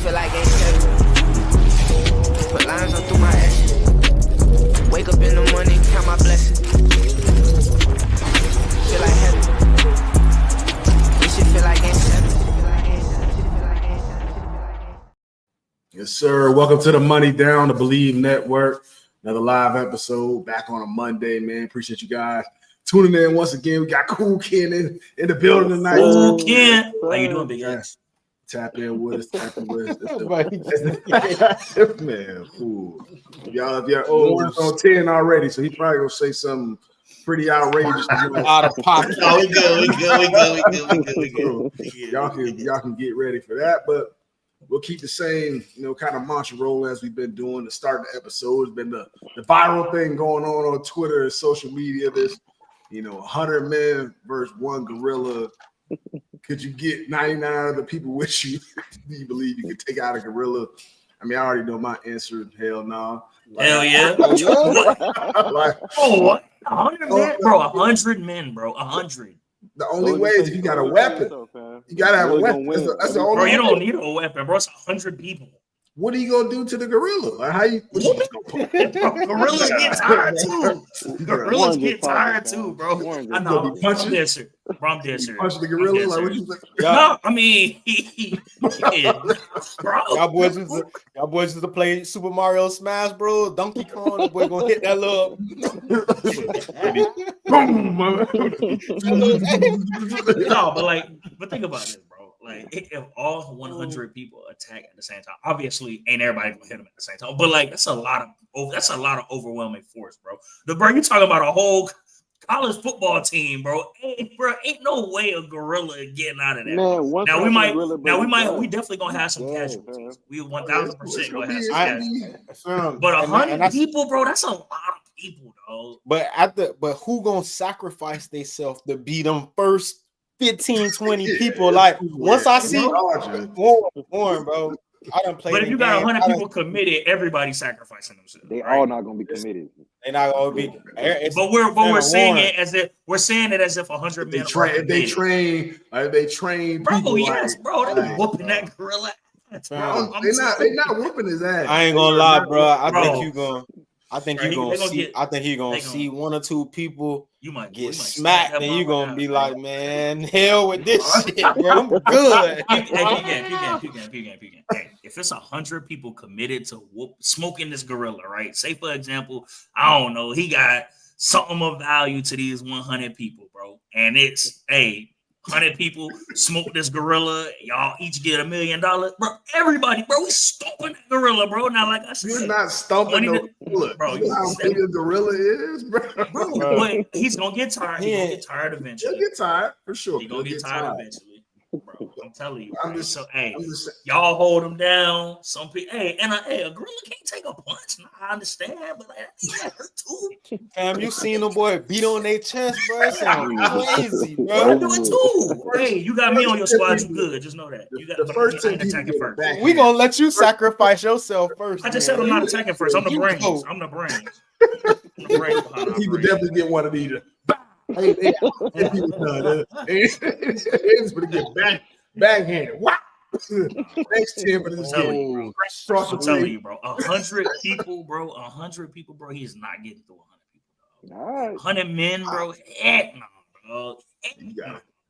feel like ain't seven. Put lines on through my ass. Wake up in the morning, count my blessings. Feel like heaven. This shit feel like ain't seven. Yes, sir. Welcome to the Money Down, the Believe Network. Another live episode back on a Monday, man. Appreciate you guys tuning in once again. We got Cool Ken in the building tonight. Cool Ken. How you doing, Big X? Tap in with us. Tap in with us. Man, fool. Y'all, if you're on 10 already, so he probably gonna say something pretty outrageous. Out of pocket. Oh, we good. Y'all can get ready for that, but we'll keep the same, kind of mantra rolling as we've been doing to start the episode. It's been the viral thing going on Twitter and social media. This, 100 men versus one gorilla. Could you get 99 other people with you? Do you believe you could take out a gorilla? I mean, I already know my answer. Hell no. Hell yeah. Like, 100 men, bro. 100 men, bro. 100. The only way is if you got a weapon. You gotta have a weapon. That's the only bro, way. You don't need a weapon, bro. It's 100 people. What are you gonna do to the gorilla? Like how you? Bro, gorillas get tired too. Gorillas get tired too, bro. I know. I'm dead serious. Bro, I'm dead serious. Punch the gorilla? Like what you think? No, I mean, yeah, bro. Y'all boys used to play Super Mario Smash, bro. Donkey Kong, that boy gonna hit that little. Boom. No, but think about this, bro. Like, if all 100 people attack at the same time, obviously ain't everybody gonna hit them at the same time. But that's a lot of overwhelming force, bro. You're talking about a whole college football team, bro. Ain't no way a gorilla getting out of that. Man, we definitely gonna have some casualties. We 1,000% gonna have some casualties. But 100 people, bro, that's a lot of people, dog. But who gonna sacrifice themselves to be them first 15, 20 people? Like once I see Warren, bro. I done played. But if you got 100 people committed, everybody's sacrificing themselves. They all not gonna be committed. They're not gonna be. But we're saying it as if 100 men. They train. Bro, people, yes, bro. They whooping that gorilla. They not whooping his ass. I ain't gonna lie, bro. I think he gonna see one or two people get smacked, and you gonna be like, man, hell with this shit, bro. I'm good. Hey, if it's 100 people committed to smoking this gorilla, right? Say for example, I don't know, he got something of value to these 100 people, bro, and it's 100 people smoke this gorilla. Y'all each get $1 million, bro. Everybody, bro, we stomping that gorilla, bro. Now, like I said, you're not stomping the gorilla, bro. You know how big a gorilla is, bro. But he's gonna get tired. He's gonna get tired eventually. He'll get tired for sure. He's gonna get tired eventually. Bro, I'm telling you. Y'all hold him down. Some people, a gorilla can't take a punch. Nah, I understand, but that hurt too. You seen the boy beat on their chest, bro? It sounds crazy, bro. I do it too. Hey, you got me on your squad. You good? Just know that. You got the first team attacking first. We gonna let you sacrifice yourself first. I just said I'm not attacking first. I'm the brains. I'm the brains. He would definitely get one of these. It's gonna get backhanded. Wow. Next 10 for this game. I'm telling you, bro. 100 people, bro. 100 people, bro. He's not getting through 100 people, dog. All right. 100 men, bro. Heck no, dog.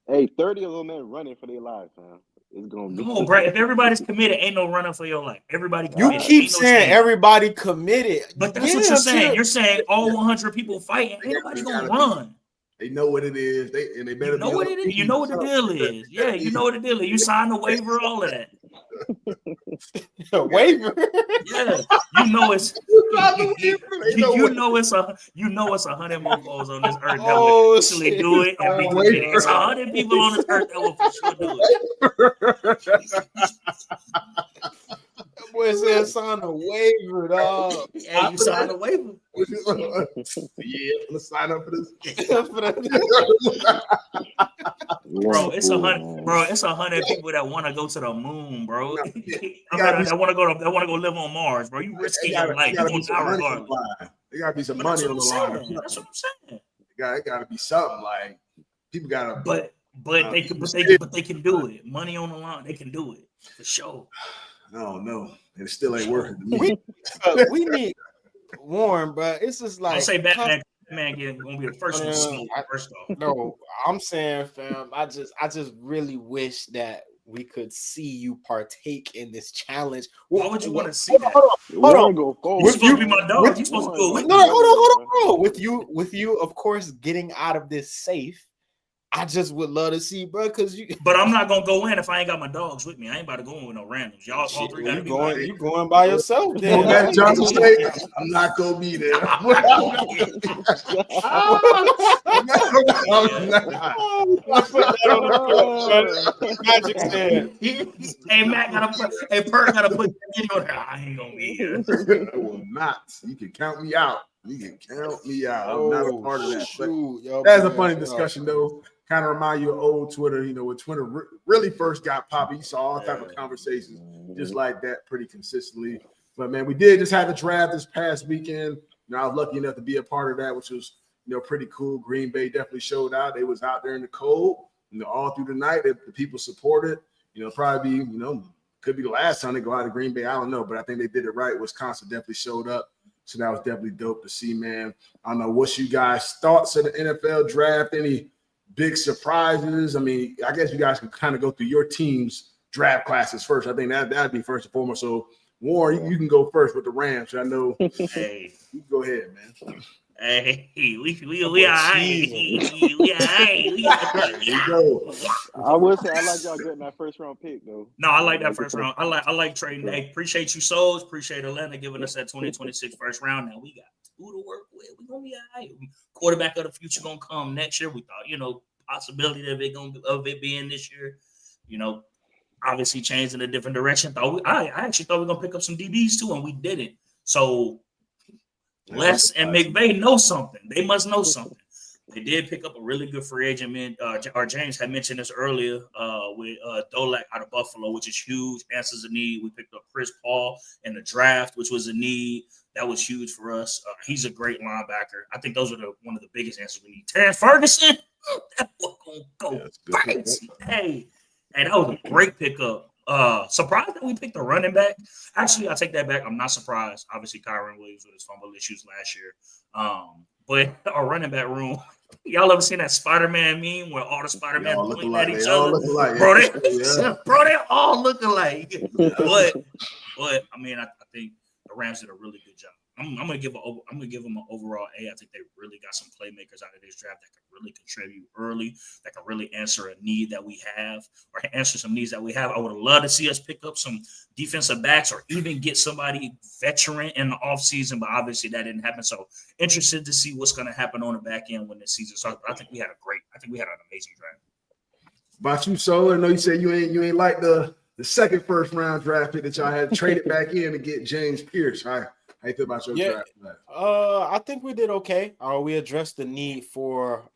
Hey, 30 of them men running for their lives, man. It's gonna be. Come on, bro. If everybody's committed, ain't no running for your life. Everybody committed. You keep saying everybody committed, but that's what you're saying. You're saying all 100 people fighting. Ain't nobody gonna run. They know what it is. They better know what it is. You know what the deal is. Yeah, you know what the deal is. You signed the waiver, all of that. Waiver. Yeah, you know it's. You know it's 100 mofos on this earth that will actually do it and be committed. It's 100 people on this earth that will for sure do it. That boy said sign a waiver, dog. Yeah, you signed a waiver. Yeah, let's sign up for this. Bro, it's 100. Bro, it's 100 people that want to go to the moon, bro. That want to go live on Mars, bro. You risking your life. You gonna die regardless. There gotta be some money on the line. That's what I'm saying. It gotta be something like people gotta. But they can do it. Money on the line, they can do it for sure. I don't know. It still ain't working to me. We need Warren, bro. It's just like I'll say Batman gonna be the first one to smoke. First off, no, I'm saying, fam. I just really wish that we could see you partake in this challenge. Why would you want to see that? Hold on. You're supposed to be my dog. You're supposed to do it with me. No, hold on, bro. With you, of course, getting out of this safe. I just would love to see, bro, because you. But I'm not gonna go in if I ain't got my dogs with me. I ain't about to go in with no randoms. Y'all all three gotta be going. You going by yourself? Then that Johnson State, I'm not gonna be there. Magic said. Hey, Matt gotta put. Hey, Perk gotta put that video there. I ain't gonna be here. I will not. You can count me out. You can count me out. I'm not a part of that. But that's a funny discussion, though. Kind of remind you of old Twitter, when Twitter really first got poppy. You saw all type of conversations just like that pretty consistently. But man, we did just have a draft this past weekend. I was lucky enough to be a part of that, which was pretty cool. Green Bay definitely showed out. They was out there in the cold, all through the night. The people supported. Probably could be the last time they go out of Green Bay. I don't know, but I think they did it right. Wisconsin definitely showed up. So that was definitely dope to see, man. I don't know what's you guys' thoughts of the NFL draft. Any big surprises? I mean, I guess you guys can kind of go through your team's draft classes first. I think that'd be first and foremost. So, Warren, you can go first with the Rams. I know. Hey, you go ahead, man. Hey, we all right. We go. I would say I like y'all getting that first round pick though. No, I like that first round. I like trading. Hey, appreciate you, Souls. Appreciate Atlanta giving us that 2026 first round. Now we got two to work with. We're gonna be all right. Quarterback of the future gonna come next year. We thought, possibility of it being this year. Obviously changed in a different direction. I actually thought we were gonna pick up some DBs too, and we didn't. So Les and McVay know something. They must know something. They did pick up a really good free agent, man. James had mentioned this earlier with Dolak out of Buffalo, which is huge. Answers a need. We picked up Chris Paul in the draft, which was a need. That was huge for us. He's a great linebacker. I think those are one of the biggest answers we need. Terrence Ferguson, that boy gonna go crazy. Hey, that was a great pickup. Surprised that we picked a running back. Actually, I take that back. I'm not surprised. Obviously, Kyron Williams with his fumble issues last year. But our running back room, y'all ever seen that Spider-Man meme where all the Spider-Man pointing at each other? Bro, they all look alike. But I mean, I think the Rams did a really good job. I'm gonna give them an overall A. I think they really got some playmakers out of this draft that can really contribute early, that can really answer a need that we have, or answer some needs that we have. I would love to see us pick up some defensive backs or even get somebody veteran in the offseason, but obviously that didn't happen. So interested to see what's gonna happen on the back end when the season starts. But I think we had an amazing draft. About you, so I know you said you ain't like the second first round draft pick that y'all had traded back in to get James Pierce. How you feel about your draft? I think we did okay. We addressed the need for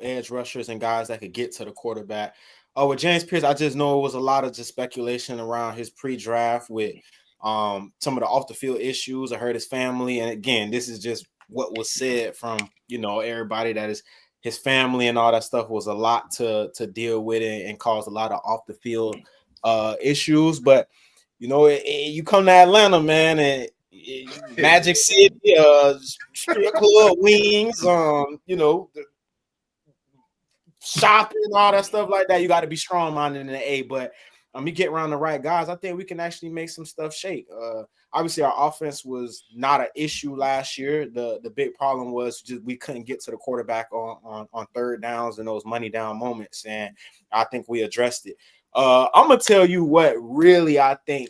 edge rushers and guys that could get to the quarterback. With James Pierce, I just know it was a lot of just speculation around his pre-draft with some of the off the field issues. I heard his family, and again, this is just what was said from everybody that is his family and all that stuff was a lot to deal with and caused a lot of off the field issues. But you come to Atlanta, man, and Magic City, strip club, wings, shopping, all that stuff like that. You got to be strong-minded in the A, but you get around the right guys, I think we can actually make some stuff shake. Obviously, our offense was not an issue last year. The big problem was just we couldn't get to the quarterback on third downs and those money down moments, and I think we addressed it. I'm gonna tell you what really I think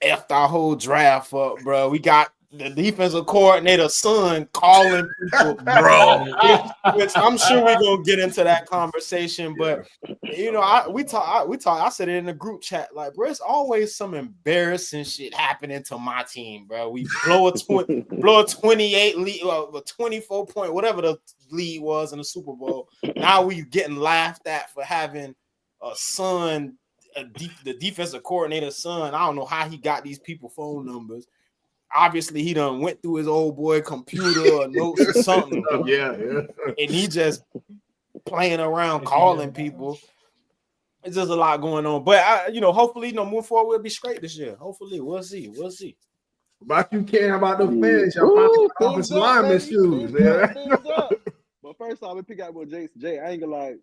effed our whole draft up, bro. We got the defensive coordinator's son calling people, bro. Which I'm sure we're gonna get into that conversation. But we talk. I said it in the group chat, like, bro, it's always some embarrassing shit happening to my team, bro. We blow a 28 lead, a 24 point, whatever the lead was in the Super Bowl. Now we getting laughed at for having a son. The defensive coordinator's son. I don't know how he got these people phone numbers. Obviously, he done went through his old boy computer or notes or something. Yeah. And he just playing around calling people. it's just a lot going on. But hopefully, moving forward, we'll be straight this year. Hopefully, we'll see. About you care about them fans, y'all probably offensive lineman shoes, man. But first off, I'm gonna pick out with Jay. I ain't gonna lie,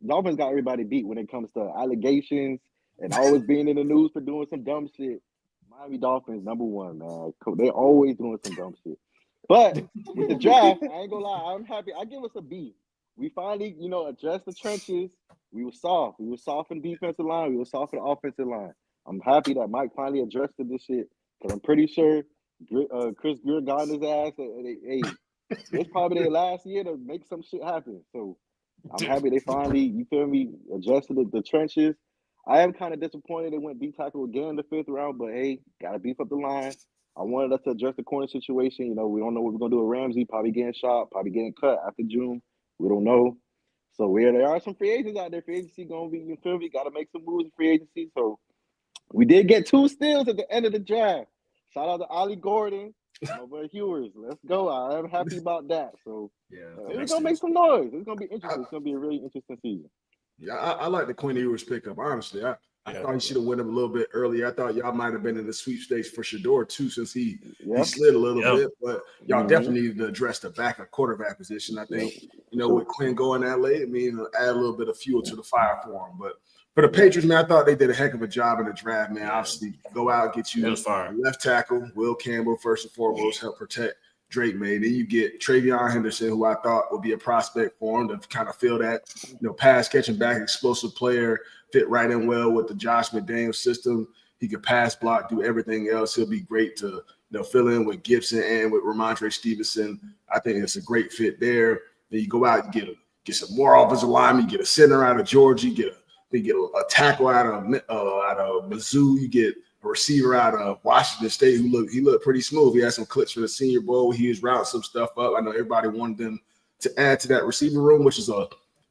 Dolphins got everybody beat when it comes to allegations and always being in the news for doing some dumb shit. Miami Dolphins, number one, man. They're always doing some dumb shit. But with the draft, I ain't gonna lie, I'm happy. I give us a B. We finally, addressed the trenches. We were soft. We were soft in defensive line. We were soft in the offensive line. I'm happy that Mike finally addressed this shit. Because I'm pretty sure Chris Greer got in his ass. Hey, it's probably their last year to make some shit happen. So I'm happy they finally, you feel me, adjusted the trenches. I am kind of disappointed they went D tackle again in the 5th round, but hey, got to beef up the line. I wanted us to address the corner situation. We don't know what we're going to do with Ramsey, probably getting shot, probably getting cut after June. We don't know. So there are some free agents out there. Free agency going to be, you feel me, got to make some moves in free agency. So we did get 2 steals at the end of the draft. Shout out to Ollie Gordon, over Hewers. Let's go. I am happy about that. So it's gonna make some noise. It's gonna be interesting. It's gonna be a really interesting season. Yeah, I like the Quinn Ewers pickup. Honestly, I thought he should have went him a little bit earlier. I thought y'all might have been in the sweepstakes for Shedeur too, since he slid a little bit. But y'all definitely need to address the quarterback position. I think with Quinn going that late, add a little bit of fuel to the fire for him. But for the Patriots, man, I thought they did a heck of a job in the draft, man. Obviously, go out and get you left tackle, Will Campbell, first and foremost, help protect Drake, man. Then you get Travion Henderson, who I thought would be a prospect for him to kind of fill that, pass catching back, explosive player, fit right in well with the Josh McDaniels system. He could pass block, do everything else. He'll be great to fill in with Gibson and with Ramondre Stevenson. I think it's a great fit there. Then you go out and get some more offensive linemen. You get a center out of Georgia. You get a tackle out of Mizzou. You get a receiver out of Washington State who looked pretty smooth. He had some clips for the Senior Bowl. He was routing some stuff up. I know everybody wanted them to add to that receiver room, which is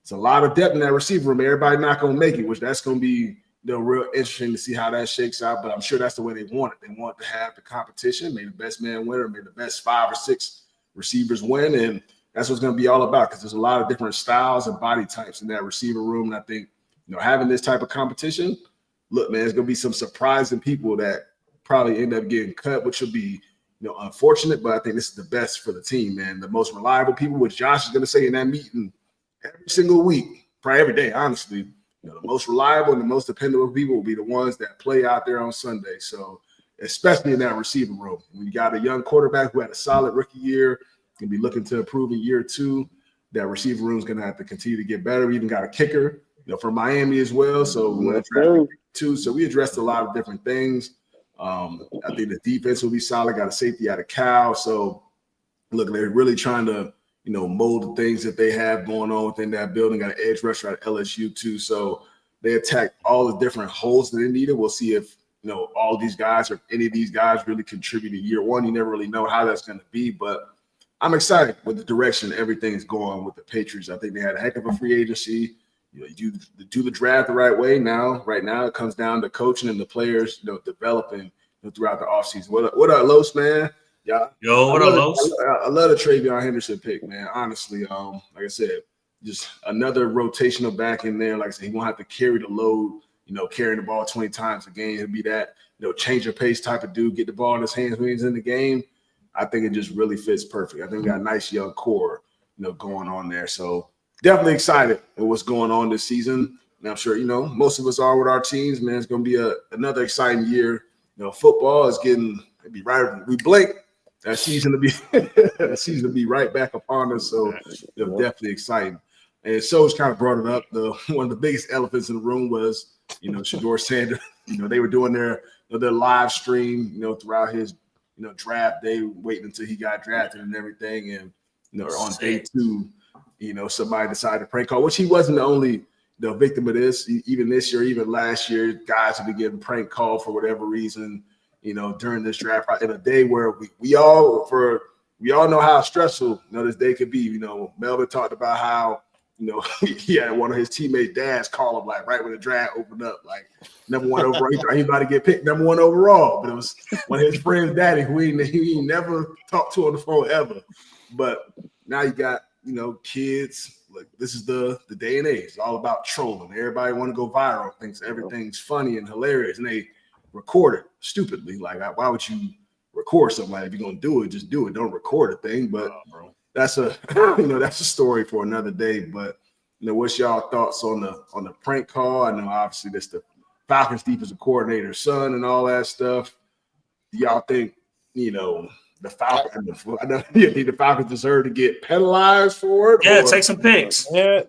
it's a lot of depth in that receiver room. Everybody not going to make it, which that's going to be real interesting to see how that shakes out. But I'm sure that's the way they want it. They want to have the competition, may the best man win, or may the best 5 or 6 receivers win, and that's what's going to be all about because there's a lot of different styles and body types in that receiver room. And I think having this type of competition, look, man, there's going to be some surprising people that probably end up getting cut, which will be, unfortunate. But I think this is the best for the team, man. The most reliable people, which Josh is going to say in that meeting every single week, probably every day, honestly. The most reliable and the most dependable people will be the ones that play out there on Sunday. So, especially in that receiver room, when you got a young quarterback who had a solid rookie year, going to be looking to improve in year 2, that receiver room is going to have to continue to get better. We even got a kicker, for Miami as well. So we want to draft too. So we addressed a lot of different things. I think the defense will be solid. Got a safety out of Cal. So look, they're really trying to, mold the things that they have going on within that building. Got an edge rusher at LSU too. So they attacked all the different holes that they needed. We'll see if, all of these guys or any of these guys really contribute in year 1. You never really know how that's going to be, but I'm excited with the direction everything is going with the Patriots. I think they had a heck of a free agency. You do the draft the right way now. Right now, it comes down to coaching and the players, developing throughout the offseason. What up, Los, man? Yeah. Yo, what up, Los? I love the Travion Henderson pick, man. Honestly, like I said, just another rotational back in there. Like I said, he won't have to carry the load, carrying the ball 20 times a game. He'll be that, change of pace type of dude, get the ball in his hands when he's in the game. I think it just really fits perfect. I think we got a nice young core, going on there. So definitely excited with what's going on this season. And I'm sure, most of us are with our teams, man. It's going to be another exciting year. Football is it'd be right. We blink, that season to be right back upon us. So definitely exciting. And So's kind of brought it up. One of the biggest elephants in the room was, Shedeur Sanders. They were doing their live stream, throughout his, draft day, waiting until he got drafted and everything. And, on day 2, somebody decided to prank call, which he wasn't the only victim of this. Even this year, even last year, guys have been getting prank called for whatever reason, during this draft in a day where we all know how stressful, this day could be. Melvin talked about how, he had one of his teammates' dads call him like right when the draft opened up, like number 1 overall. He thought he about to get picked number 1 overall, but it was one of his friend's daddy who he never talked to on the phone ever. But now you got, kids, Like this is the day and age. It's all about trolling. Everybody want to go viral, thinks everything's funny and hilarious, and they record it stupidly. Like, why would you record something? Like, if you're gonna do it, just do it. Don't record a thing. But that's a that's a story for another day. But what's y'all thoughts on the prank call? I know obviously this the Falcons defensive coordinator's son and all that stuff. Do y'all think the Falcons? I know you think the Falcons deserve to get penalized for it. Yeah, take some pics. Yeah.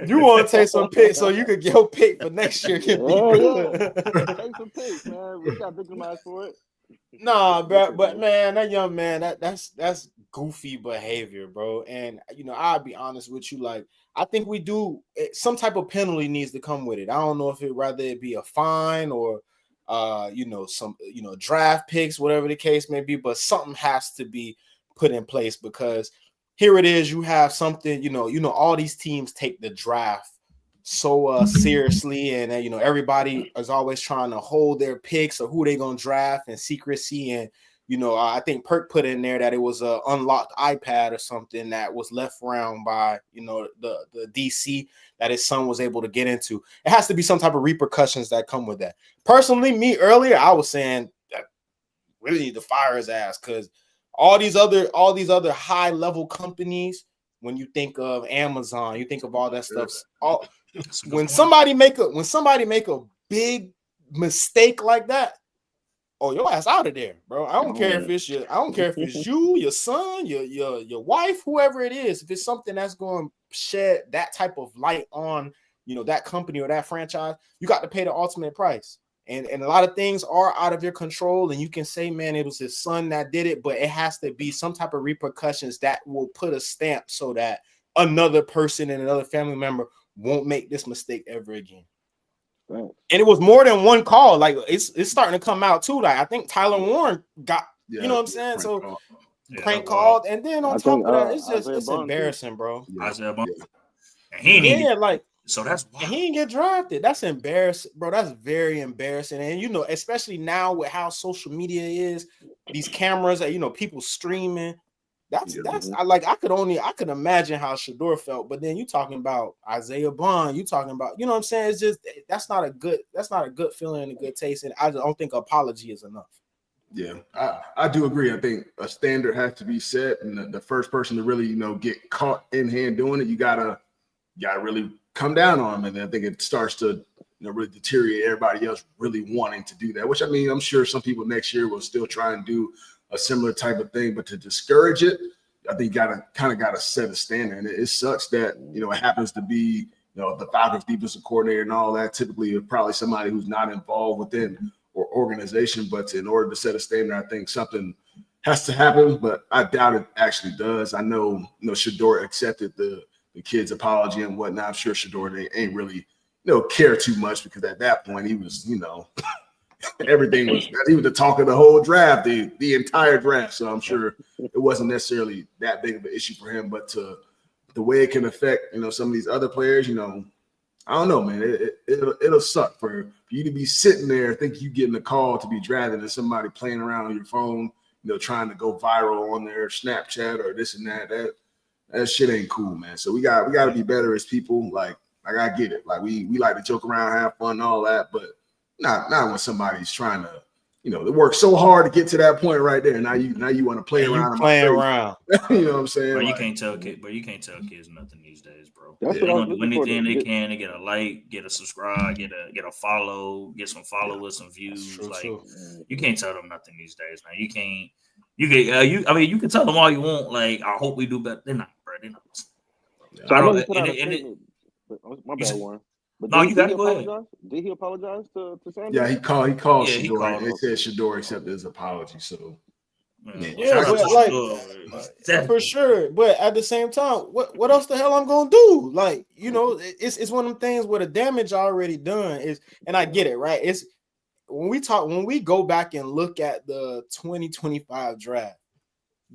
You want to take some pics so you could get your pick for next year. Take some pics, man. We got victimized for it. Nah, but man, that young man, that's goofy behavior, bro. And I'll be honest with you, like I think we do some type of penalty needs to come with it. I don't know if rather it be a fine or some draft picks, whatever the case may be, but something has to be put in place because here it is. You have something, all these teams take the draft so seriously, and everybody is always trying to hold their picks or who they gonna draft and secrecy. And I think Perk put in there that it was a unlocked iPad or something that was left around by the DC that his son was able to get into. It has to be some type of repercussions that come with that. Personally, me earlier, I was saying that we really need to fire his ass because all these other high level companies, when you think of Amazon, you think of all that stuff. When somebody make a big mistake like that, your ass out of there, bro. I don't care if it's you, your son, your wife, whoever it is. If it's something that's going to shed that type of light on, that company or that franchise, you got to pay the ultimate price. And a lot of things are out of your control, and you can say, man, it was his son that did it, but it has to be some type of repercussions that will put a stamp so that another person and another family member won't make this mistake ever again. Right. And it was more than one call. Like it's starting to come out too. Like I think Tyler Warren got, you know what I'm saying? So prank called, and then on top of that, it's embarrassing, bro. Isaiah Bond. And so that's wild. And he didn't get drafted. That's embarrassing, bro. That's very embarrassing. And especially now with how social media is, these cameras that people streaming. That's I could imagine how Shedeur felt, but then you talking about Isaiah Bond, you talking about, what I'm saying? It's just that's not a good feeling and a good taste, and I don't think apology is enough. Yeah, I do agree. I think a standard has to be set, and the first person to really get caught in hand doing it, you gotta really come down on them, and I think it starts to really deteriorate everybody else really wanting to do that. Which I'm sure some people next year will still try and do a similar type of thing, but to discourage it, I think you gotta set a standard. And it sucks that it happens to be the Falcons defensive coordinator and all that. Typically, probably somebody who's not involved within or organization, but in order to set a standard, I think something has to happen. But I doubt it actually does. I know Shedeur accepted the kid's apology and whatnot. I'm sure Shedeur they ain't really care too much because at that point he was everything was he was the talk of the whole draft, the entire draft. So I'm sure it wasn't necessarily that big of an issue for him, but the way it can affect some of these other players, I don't know, man. It'll suck for you to be sitting there thinking you getting a call to be drafted and somebody playing around on your phone, trying to go viral on their Snapchat or this and that. That shit ain't cool, man. So we got to be better as people. Like I get it. Like we like to joke around, have fun, and all that, but not when somebody's trying to, they work so hard to get to that point right there. Now you want to play around. Playing around. You know what I'm saying? Bro, you can't tell kids nothing these days, bro. That's They're gonna do anything they can to get a like, get a subscribe, get a follow, get some followers, some views. True. You can't tell them nothing these days, man. You can't. You can tell them all you want. Like, I hope we do better. They're not, bro. They're not. So I don't. My bad, Warren. But no, you got to go ahead. Did he apologize to Sanders? Yeah, he called Shedeur. They said Shedeur accepted his apology. So for sure. But at the same time, what else the hell I'm gonna do? Like, it's one of them things where the damage already done is, and I get it, right? It's when we go back and look at the 2025 draft,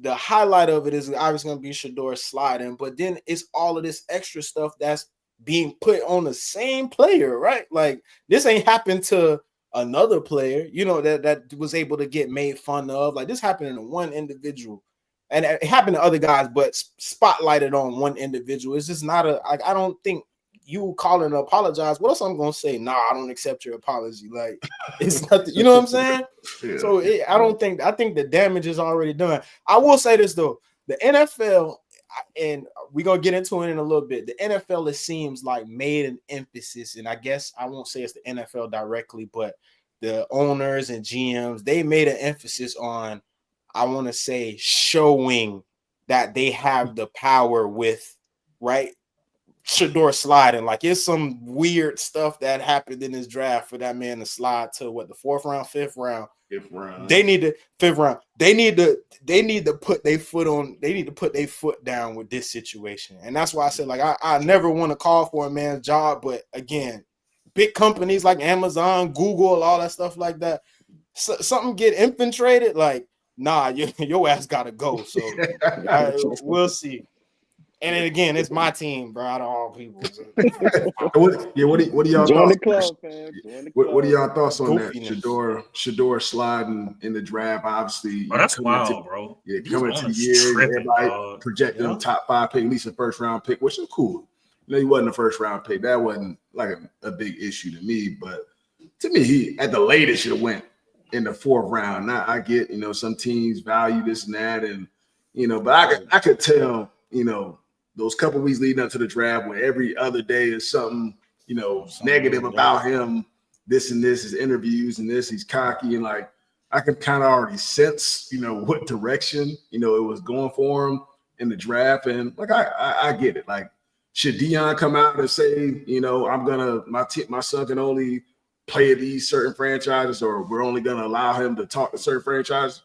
the highlight of it is obviously gonna be Shedeur sliding, but then it's all of this extra stuff that's being put on the same player, right? Like this ain't happened to another player, that was able to get made fun of. Like this happened to one individual. and it happened to other guys, but spotlighted on one individual. It's just not I don't think you calling to apologize. What else I'm gonna say? Nah, I don't accept your apology. Like it's nothing. You know what I'm saying? Yeah. So I think the damage is already done. I will say this though, the NFL, and we're gonna get into it in a little bit. The NFL, it seems like, made an emphasis, and I guess I won't say it's the NFL directly, but the owners and GMs, they made an emphasis on, I want to say, showing that they have the power with, right, Shedeur sliding. Like, it's some weird stuff that happened in this draft for that man to slide to what, the fourth round, fifth round. They need to fifth round. They need to put their foot on. They need to put their foot down with this situation, and that's why I said, like, I never want to call for a man's job, but again, big companies like Amazon, Google, all that stuff like that, something get infiltrated, like, nah, your ass gotta go. So we'll see. And then again, it's my team, bro. Out of all people. What do y'all join thoughts? The club, fam. Join the club. What are y'all thoughts on that? Shedeur sliding in the draft, obviously. Oh, that's wild, bro. Yeah, coming to the year, everybody projecting him top 5 pick, at least a first round pick, which is cool. You know, he wasn't a first round pick. That wasn't like a big issue to me. But to me, he at the latest should have went in the 4th round. Now I get, you know, some teams value this and that, and you know, but I could tell, you know, those couple weeks leading up to the draft, where every other day is something, you know, negative about him, this and this, his interviews and this, he's cocky, and like I could kind of already sense, you know, what direction, you know, it was going for him in the draft, and like I get it. Like, should Deion come out and say, you know, my son can only play at these certain franchises, or we're only gonna allow him to talk to certain franchises?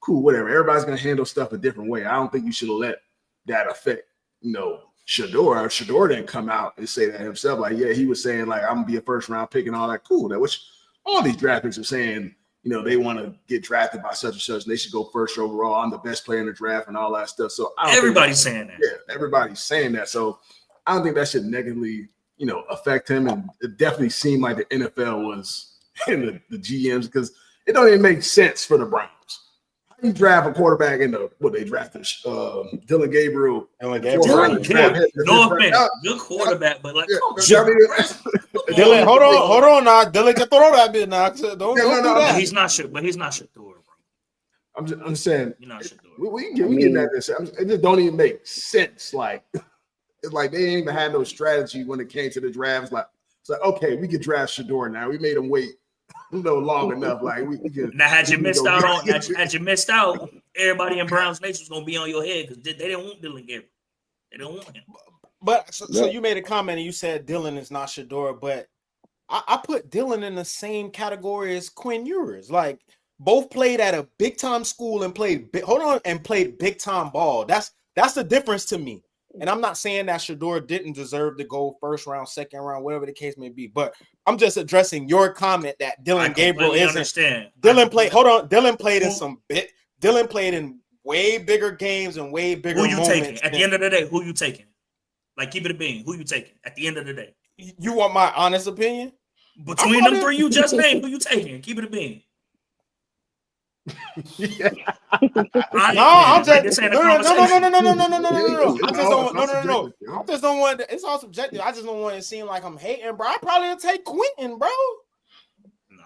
Cool, whatever. Everybody's gonna handle stuff a different way. I don't think you should have let that affect, you know, Shedeur. Shedeur didn't come out and say that himself. Like, yeah, he was saying, like, I'm gonna be a first round pick and all that. Cool. That which all these draft picks are saying, you know, they want to get drafted by such and such, and they should go first overall. I'm the best player in the draft and all that stuff. So everybody's saying that. Yeah, everybody's saying that. So I don't think that should negatively, you know, affect him. And it definitely seemed like the NFL was in the GMs, because it don't even make sense for the Browns. You draft a quarterback in what they drafted, Dylan Gabriel. No offense, good quarterback, but like, Dylan, hold on now. Dylan can throw that bit now. Don't do that. He's not sure, but he's not Shedeur, bro. I'm saying you're not Shedeur. We get that. It just don't even make sense. Like, it's like they didn't even have no strategy when it came to the draft. It's like okay, we could draft Shedeur now. We made him wait. Long enough. Like we can. Now, had you missed out, everybody in Browns Nation was gonna be on your head, because they didn't want Dylan Gabriel. They don't want him. But so you made a comment and you said Dylan is not Shedeur, but I put Dylan in the same category as Quinn Ewers. Like, both played at a big time school and played big time ball. That's the difference to me. And I'm not saying that Shedeur didn't deserve to go first round, second round, whatever the case may be. But I'm just addressing your comment that Dylan Gabriel isn't. Understand. Dylan played. Hold on. Dylan played in Dylan played in way bigger games and way bigger. Who you taking at the end of the day? Who you taking? Like, keep it a bean. Who you taking at the end of the day? You want my honest opinion? Between them three you just named, who you taking? Keep it a bean. I'm just don't want. It's all subjective. I just don't want it to seem like I'm hating, bro. I probably would take Quentin, bro. Nah,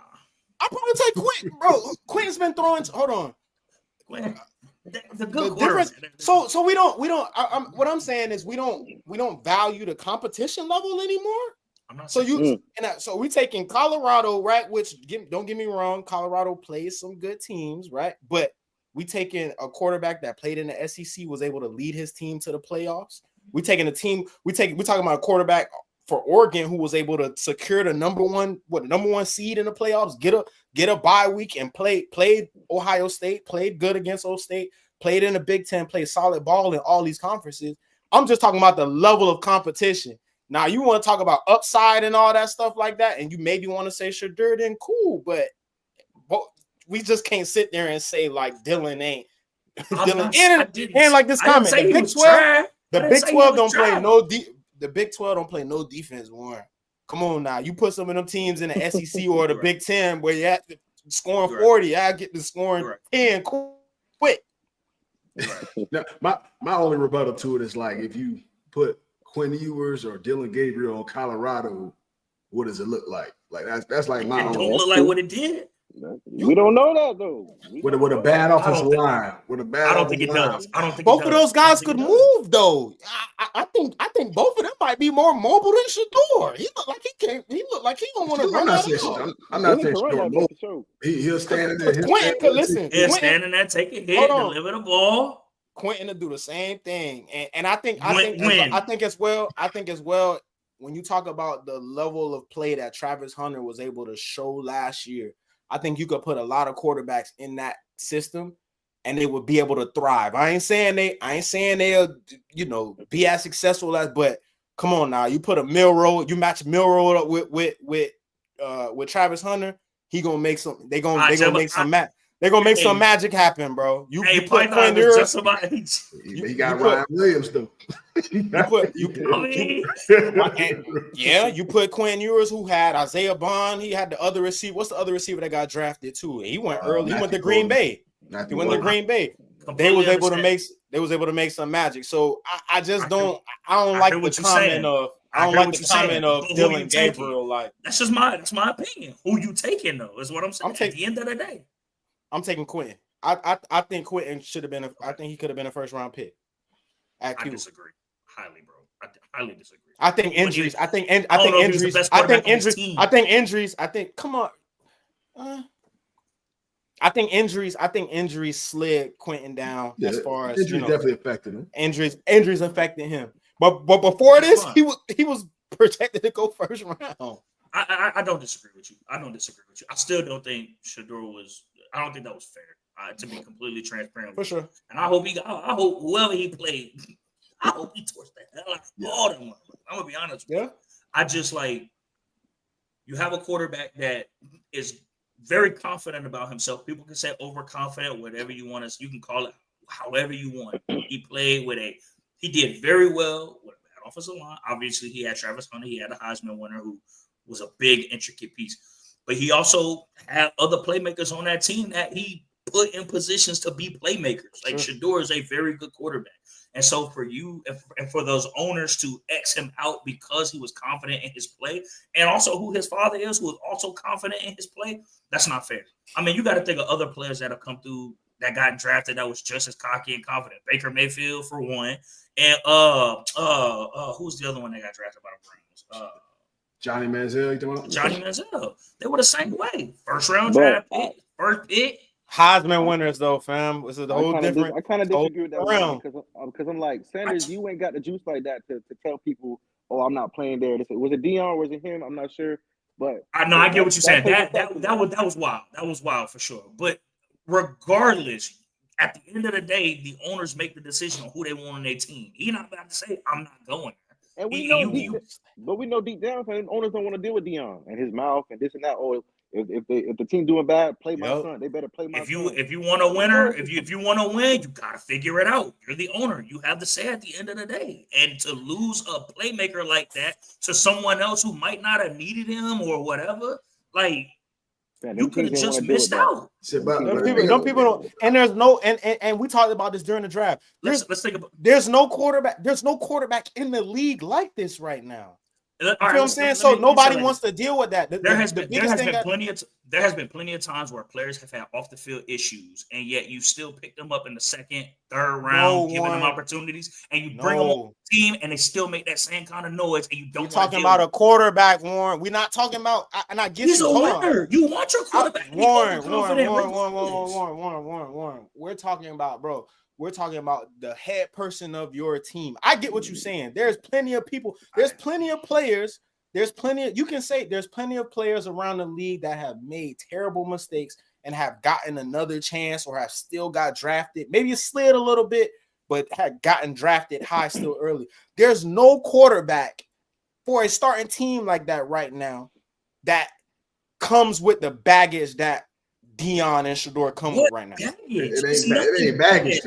I probably take Quentin, bro. Quentin's been throwing. Hold on. The good difference. So we don't. What I'm saying is we don't value the competition level anymore. I'm not so so we taking Colorado, right? Which don't get me wrong, Colorado plays some good teams, right? But we taking a quarterback that played in the SEC, was able to lead his team to the playoffs. We taking a team. We're talking about a quarterback for Oregon who was able to secure the number one seed in the playoffs, get a bye week, and played Ohio State, played good against Ohio State, played in the Big Ten, played solid ball in all these conferences. I'm just talking about the level of competition. Now, you want to talk about upside and all that stuff like that, and you maybe want to say Shedeur, then cool, but we just can't sit there and say like Dylan ain't. And like this comment, the Big 12 don't play no the Big 12 don't play no defense, Warren. Come on now, you put some of them teams in the SEC or the Big 10 where you have to scoring 40, I get to scoring 10 quick. Right. Now, my only rebuttal to it is like if you put Quinn Ewers or Dylan Gabriel on Colorado, what does it look like? Like that's like my It own. don't look like what it did. We don't know that though. With a bad offensive line. With a bad I don't think it does. I don't think both of those guys could move though. I think both of them might be more mobile than Shedeur. He looked like he can't. He looked like he don't want to run out. I'm not saying Shedeur. He'll stand in there. Quentin could listen. He'll stand in there, take a hit, deliver the ball. Quentin will do the same thing, and I think as well. When you talk about the level of play that Travis Hunter was able to show last year, I think you could put a lot of quarterbacks in that system and they would be able to thrive. I ain't saying they'll, be as successful as, but come on now, you put you match Milroe up with Travis Hunter, he gonna make some, they're gonna make some magic happen, bro. You put Quinn Ewers. He got Ryan Williams though. You put Quinn Ewers, who had Isaiah Bond. He had the other receiver. What's the other receiver that got drafted too? He went early. He went to Green Bay. They was able to make some magic. So I don't like the comment of Dylan Gabriel. Like that's my opinion. Who you taking though is what I'm saying. At the end of the day, I'm taking Quentin. I think Quentin should have been. I think he could have been a first round pick. I disagree highly, bro. I highly disagree. I think injuries. I think injuries slid Quentin down as far as injuries definitely affected him. Injuries affected him. But before this, he was projected to go first round. I don't disagree with you. I still don't think Shedeur was. I don't think that was fair. To be completely transparent, for sure. And I hope whoever he played, I hope he torched the hell out of all them. I'm gonna be honest with you. I just you have a quarterback that is very confident about himself. People can say overconfident, whatever you want to. You can call it however you want. He played he did very well with a bad offensive line. Obviously, he had Travis Hunter. He had a Heisman winner who was a big, intricate piece. But he also had other playmakers on that team that he put in positions to be playmakers. Like Shedeur is a very good quarterback. And so for you and for those owners to X him out because he was confident in his play, and also who his father is, who is also confident in his play, that's not fair. I mean, you got to think of other players that have come through that got drafted that was just as cocky and confident. Baker Mayfield for one, and who's the other one that got drafted by the Browns? Johnny Manziel. Johnny Manziel. They were the same way. First round draft pick, first pick. Heisman winners though, fam. This is the whole different. I kind of disagree with that because I'm like, Sanders, you ain't got the juice like that to tell people, oh, I'm not playing there. Was it Dion or was it him? I'm not sure. But I get what you're saying. That was wild. That was wild for sure. But regardless, at the end of the day, the owners make the decision on who they want on their team. He's not about to say, I'm not going there. And we know deep down, owners don't want to deal with Dion and his mouth and this and that. Or if the team doing bad, play my son. They better play my son. If you want a winner, if you want to win, you gotta figure it out. You're the owner. You have the say at the end of the day. And to lose a playmaker like that to someone else who might not have needed him or whatever, like you could have just missed out. Some people don't. And there's no and we talked about this during the draft. Let's think about. There's no quarterback in the league like this right now. You know what I'm saying? So nobody wants to deal with that. There has been plenty of times where players have had off the field issues, and yet you still pick them up in the second, third round, giving them opportunities, and you bring them on the team, and they still make that same kind of noise, and you don't. You're talking about a quarterback, Warren. We're not talking about. And I get he's a winner. You want your quarterback, Warren. We're talking about, bro. We're talking about the head person of your team. I get what you're saying. There's plenty of people. There's plenty of players. You can say there's plenty of players around the league that have made terrible mistakes and have gotten another chance or have still got drafted. Maybe it slid a little bit, but had gotten drafted high still early. There's no quarterback for a starting team like that right now that comes with the baggage that Dion and Shedeur come with right now. It ain't baggage.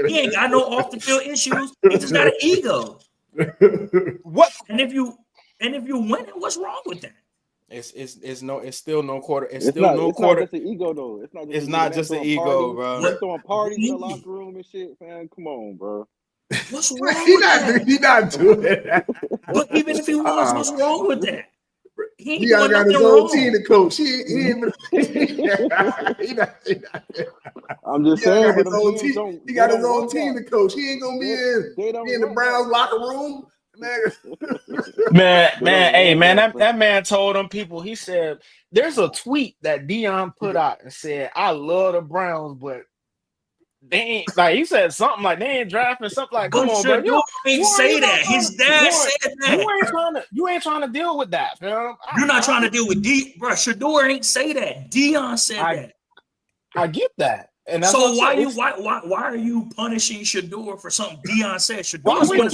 He ain't got no off the field issues. He just got an ego. What? And if you win it, what's wrong with that? It's still no quarter. It's not quarter. just the ego though. It's not just the ego, bro. They're throwing parties in the locker room and shit, man. Come on, bro. What's wrong with that? He not doing that. But even if he was, what's wrong with that? He got his own team to coach. He ain't I'm just saying. He got his own team to coach. He ain't gonna be in the Browns locker room. Man, that man told them people, he said, there's a tweet that Dion put out and said, I love the Browns, but they ain't, like, he said something like they ain't drafting something like, come on, bro. You ain't say that. His dad said that. You ain't trying to deal with that, man. You're not trying to deal with bro. Shedeur ain't say that. Dion said that. I get that. And that's so why are you punishing Shedeur for something Dion said? Why are we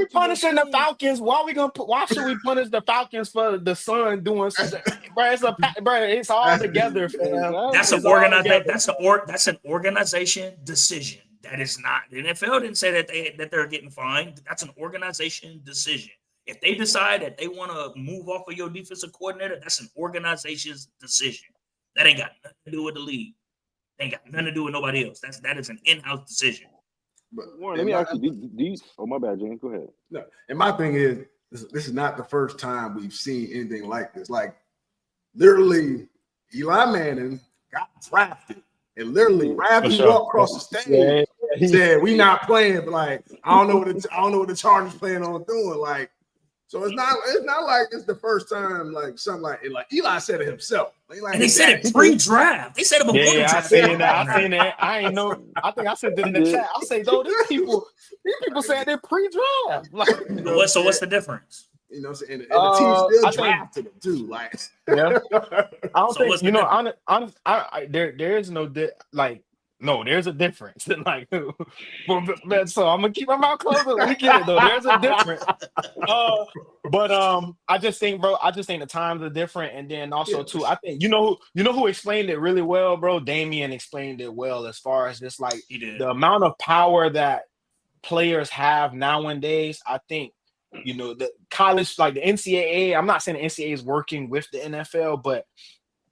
punishing the Falcons? Why should we punish the Falcons for the son doing something? It's all together, fam. That's an organization decision. That is not, the NFL didn't say that they're getting fined. That's an organization decision. If they decide that they want to move off of your defensive coordinator, that's an organization's decision. That ain't got nothing to do with the league. Ain't got nothing to do with nobody else. That is an in-house decision. But Warren, let me ask you. Oh, my bad, James. Go ahead. No, and my thing is, this is not the first time we've seen anything like this. Like, literally, Eli Manning got drafted, and literally, right after he walked across the stage, he said, "We not playing." But like, I don't know what the Chargers plan on doing. Like, so it's not like it's the first time. Like something like Eli said it himself. And they said it pre-draft. They said it before the draft. I seen that. I ain't know. I think I said it in the chat. I say, though, these people said they're pre-draft. Like, so what's the difference? You know, and the team still drafted them too. Like, yeah, I don't think there is no like. No, there's a difference. Like, so I'm gonna keep my mouth closed. We get it though. There's a difference. But I just think the times are different, and then also too, I think you know who explained it really well, bro. Damien explained it well as far as just like the amount of power that players have nowadays. I think the college, like the NCAA. I'm not saying the NCAA is working with the NFL, but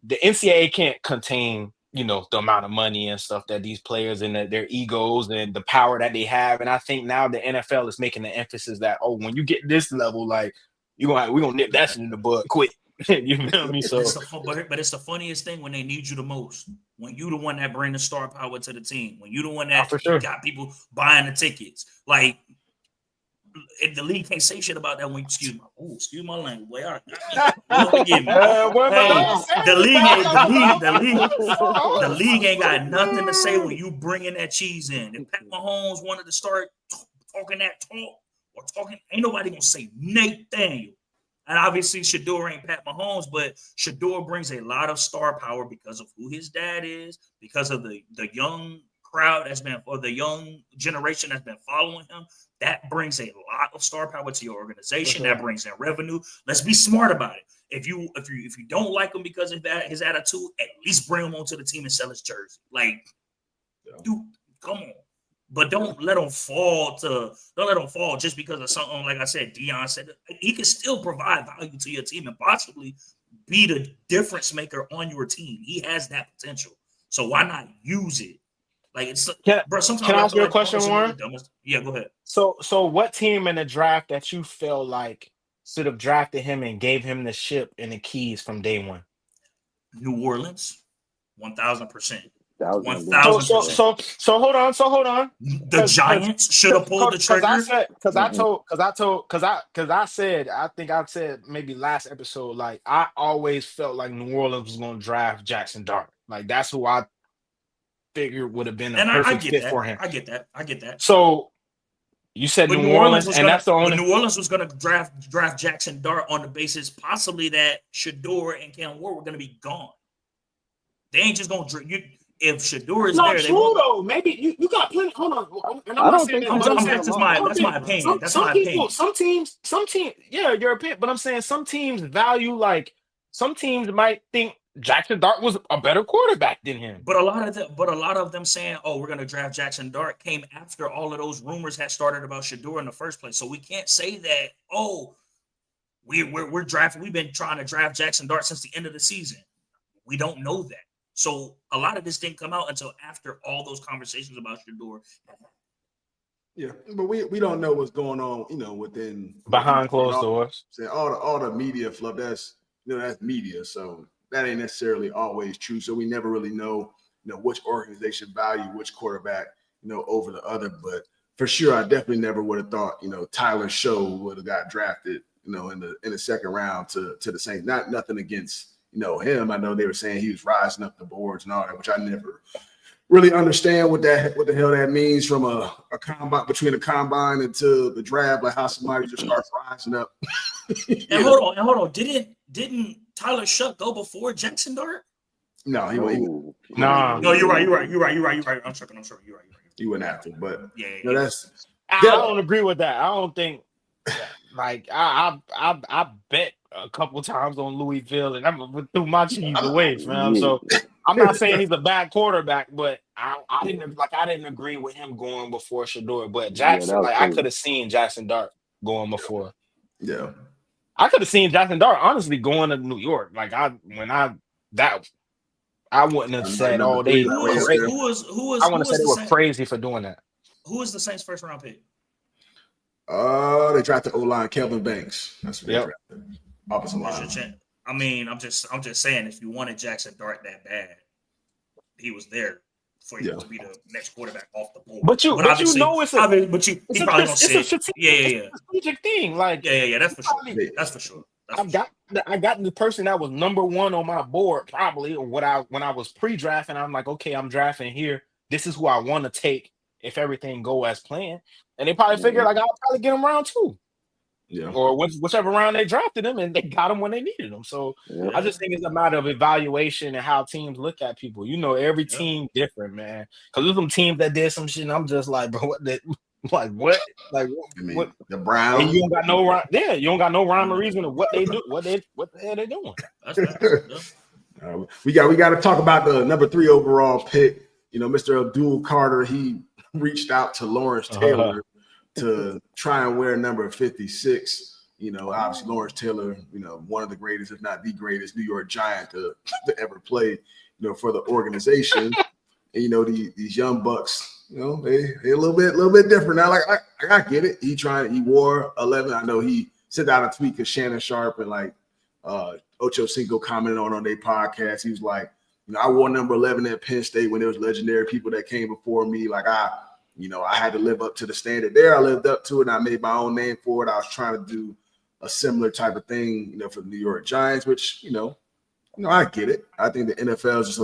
the NCAA can't contain the amount of money and stuff that these players and their egos and the power that they have. And I think now the NFL is making the emphasis that, when you get this level, like we're gonna nip that shit in the bud quick. You feel me? So, but it's the funniest thing when they need you the most. When you the one that bring the star power to the team. When you the one that got people buying the tickets. Like, if the league can't say shit about that, when excuse my language. The league ain't got nothing to say when you bringing that cheese in. If Pat Mahomes wanted to start talking that talk or talking, ain't nobody gonna say Nathaniel. And obviously Shedeur ain't Pat Mahomes, but Shedeur brings a lot of star power because of who his dad is, because of the young crowd or the young generation that's been following him. That brings a lot of star power to your organization. That brings in revenue. Let's be smart about it. If you don't like him because of his attitude, at least bring him onto the team and sell his jersey. Like, dude, come on. But don't let him fall just because of something. Like I said, Dion said he can still provide value to your team and possibly be the difference maker on your team. He has that potential. So why not use it? Like, sometimes can I ask you a question, Warren? Yeah, go ahead. So what team in the draft that you feel like should have drafted him and gave him the ship and the keys from day one? New Orleans, 1,000%. 1,000%. So hold on. The Giants should have pulled the trigger. I think I said maybe last episode, like, I always felt like New Orleans was going to draft Jackson Dart. Like, that's who I figured would have been a perfect fit for him. I get that. So you said New Orleans, and that's the only. New Orleans was going to draft Jackson Dart on the basis possibly that Shedeur and Cam Ward were going to be gone. They ain't just going to if Shedeur is there. True though. Maybe you got plenty. Hold on. And that's my opinion. That's my opinion. Some teams. Yeah, your opinion. But I'm saying some teams value, like, some teams might think Jackson Dart was a better quarterback than him. But a lot of them saying, we're going to draft Jackson Dart came after all of those rumors had started about Shedeur in the first place. So we can't say that, we're drafting. We've been trying to draft Jackson Dart since the end of the season. We don't know that. So a lot of this didn't come out until after all those conversations about Shedeur. Yeah, but we don't know what's going on, within behind closed doors. All the media fluff, that's media, so that ain't necessarily always true. So we never really know, which organization value which quarterback, over the other. But for sure, I definitely never would have thought, Tyler Show would have got drafted, in the second round to the Saints. Nothing against, him. I know they were saying he was rising up the boards and all that, which I never really understand what the hell that means from a combine, between a combine into the draft, like how somebody just starts rising up. And hold on. Didn't Tyler Shuck go before Jackson Dart? No, he went. Nah. No, you're right. I'm sure. You're right. He went after, but yeah. I don't agree with that. I don't think. Like I bet a couple times on Louisville, and I threw my cheese away, fam. So I'm not saying he's a bad quarterback, but I didn't agree with him going before Shedeur. But Jackson, I could have seen Jackson Dart going before. Yeah, I could have seen Jackson Dart honestly going to New York. I wouldn't have said all day. Who was? I want to say they were crazy for doing that. Who was the Saints' first round pick? They drafted O-line Kelvin Banks. That's what they drafted. Offensive line. I mean, I'm just saying, if you wanted Jackson Dart that bad, he was there for you to be the next quarterback off the board. But you know it's a strategic thing. Like that's for sure. That's for sure. I got the person that was number one on my board probably, or when I was pre-drafting. I'm like, okay, I'm drafting here. This is who I want to take if everything go as planned. And they probably figured I'll probably get him round 2. Yeah. Or whichever round they drafted him, and they got him when they needed him. So I just think it's a matter of evaluation and how teams look at people. Every team different, man. Because there's some teams that did some shit, and I'm just like, bro, what? What? The Browns. And you don't got no rhyme. Yeah, you don't got no rhyme or reason of what they do. What the hell they doing? We got to talk about the number 3 overall pick. Mr. Abdul Carter. He reached out to Lawrence Taylor to try and wear number 56. Obviously Lawrence Taylor, one of the greatest, if not the greatest, New York Giant to ever play, for the organization. And these young bucks, they a little bit different now. Like I get it. He wore 11. I know he sent out a tweet because Shannon Sharp and Ocho Cinco commented on their podcast. He was like, I wore number 11 at Penn State when there was legendary people that came before me. Like I had to live up to the standard there. I lived up to it, and I made my own name for it. I was trying to do a similar type of thing, for the New York Giants, which, I get it. I think the NFL is just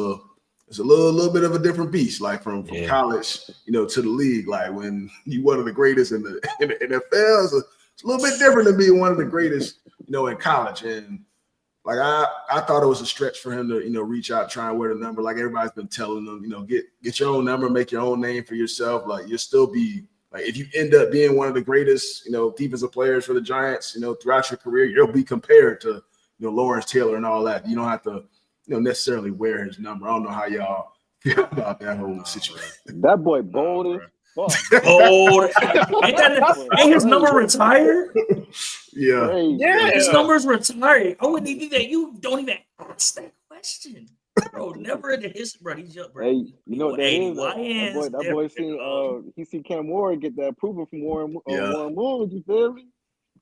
a little bit of a different beast, like from college, to the league. Like when you one of the greatest in the NFL, it's a little bit different than being one of the greatest, in college. And like I thought it was a stretch for him to, reach out, try and wear the number. Like everybody's been telling them, get your own number, make your own name for yourself. Like you'll still be like, if you end up being one of the greatest, defensive players for the Giants, throughout your career, you'll be compared to, Lawrence Taylor and all that. You don't have to, necessarily wear his number. I don't know how y'all feel about that whole situation. That boy bold as fuck. Bold. Ain't his number retired? Yeah. His number's retired. I wouldn't even that. You don't even ask that question, bro. Never in the history, bro. He's young, bro. Hey, you know what that is? That boy seen he see Cam Warren get the approval from Warren Moon. You feel me?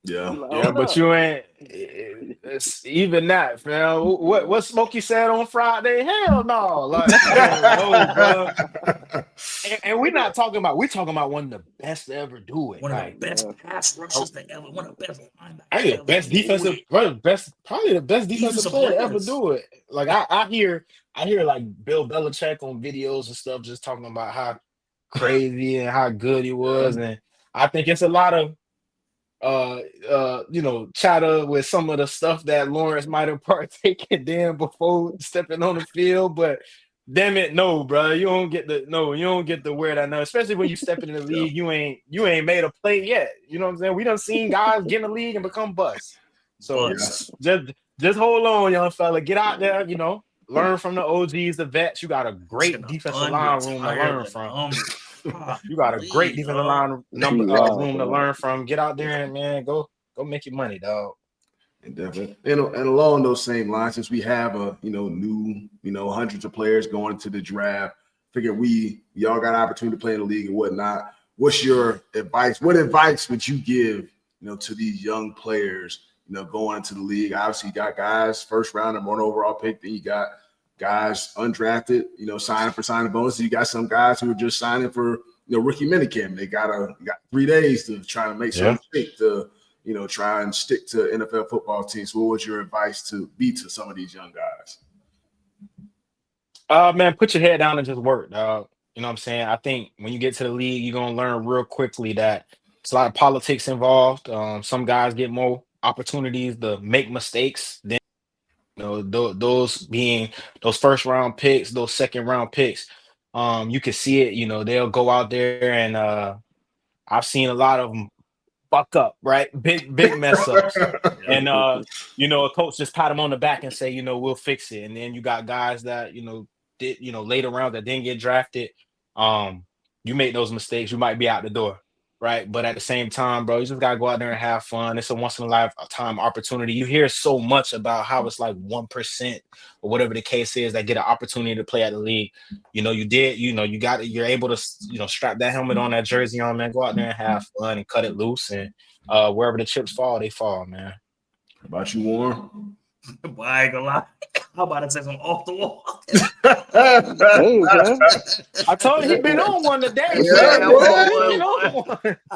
Yeah. Like, but you ain't. It's even that, man. What Smokey said on Friday? Hell no. Like, no, bro. And we're not talking about. We're talking about one of the best to ever do it. One of the best pass rushers to ever. One of the best linebackers. Best defensive. Probably the best defensive player to ever do it. Like I hear like Bill Belichick on videos and stuff, just talking about how crazy and how good he was, and I think it's a lot of chatter with some of the stuff that Lawrence might have partaken in before stepping on the field, but damn it, no, bro, you don't get to wear that now, especially when you step in the league. You ain't made a play yet. You know what I'm saying? We done seen guys get in the league and become busts. So just hold on, young fella. Get out there, learn from the OGs, the vets. You got a great defensive line room to learn from. You got a great defensive line room to learn from. Get out there and, man, go make your money, dog. And definitely, and along those same lines, since we have new hundreds of players going into the draft, figure we all got an opportunity to play in the league and whatnot. What's your advice? What advice would you give to these young players going into the league? Obviously, you got guys first round and one overall pick. Then you got guys undrafted, signing for signing bonuses. You got some guys who are just signing for rookie minicamp. They got 3 days to try to make some shape to try and stick to NFL football teams. What would your advice to be to some of these young guys? Man, put your head down and just work, dog. You know what I'm saying? I think when you get to the league, you're gonna learn real quickly that it's a lot of politics involved. Some guys get more opportunities to make mistakes than those being those first round picks, those second round picks. You can see it. They'll go out there and I've seen a lot of them fuck up, right? Big mess ups. And a coach just pat him on the back and say, we'll fix it. And then you got guys that, did, later round that didn't get drafted. You make those mistakes, you might be out the door, right? But at the same time, bro, you just gotta go out there and have fun. It's a once in a lifetime opportunity. You hear so much about how it's like 1% or whatever the case is that get an opportunity to play at the league. You're able to, strap that helmet on, that jersey on, man. Go out there and have fun and cut it loose, and wherever the chips fall, they fall, man. How about you, Warren? Boy, I ain't gonna lie. How about I say something off the wall? Hey, man. I told you he been on one today. Yeah,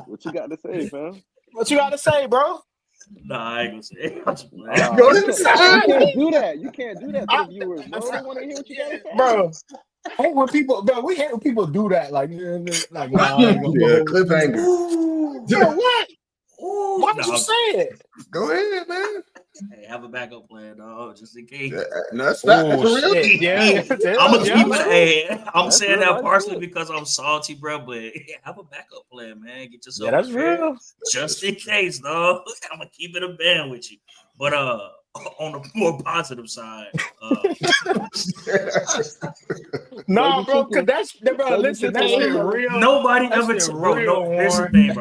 What you got to say, fam? What you got to say, bro? Nah, I ain't gonna say it. You can't do that to the viewers, bro. They want to hear what you got to say. Bro, I hate when people, bro, we hate when people do that. Like cliffhanger. Bro, what? Why did you say it? Go ahead, man. Hey, have a backup plan, dog, just in case. That's not for real. Yeah, I'm gonna keep it. Hey, I'm saying that partially because I'm salty, bro. But have a backup plan, man. Get yourself. Yeah, that's real. Just in case, dog. I'm gonna keep it a band with you. But on the more positive side, no, bro, because that's listen, that's real. Nobody ever bro. Here's the thing,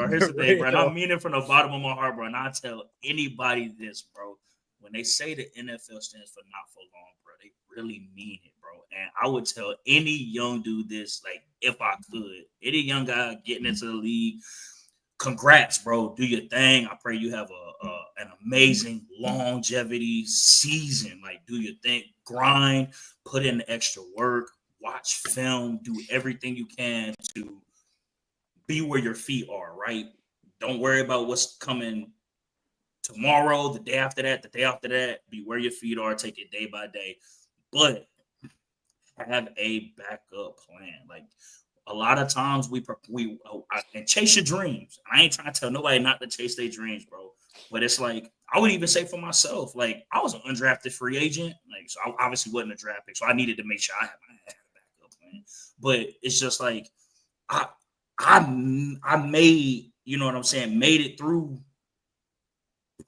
bro. And I mean it from the bottom of my heart, bro. And I tell anybody this, bro. When they say the NFL stands for not for long, bro, they really mean it, bro. And I would tell any young dude this, like, if I could, any young guy getting into the league, congrats, bro. Do your thing. I pray you have an amazing longevity season. Like, do your thing, grind, put in the extra work, watch film, do everything you can to be where your feet are, right? Don't worry about what's coming tomorrow, the day after that. Be where your feet are. Take it day by day. But have a backup plan. Like, a lot of times and chase your dreams. I ain't trying to tell nobody not to chase their dreams, bro. But it's like, I would even say for myself, like, I was an undrafted free agent. Like, so I obviously wasn't a draft pick. So I needed to make sure I had a backup plan. But it's just like, I made, you know what I'm saying, made it through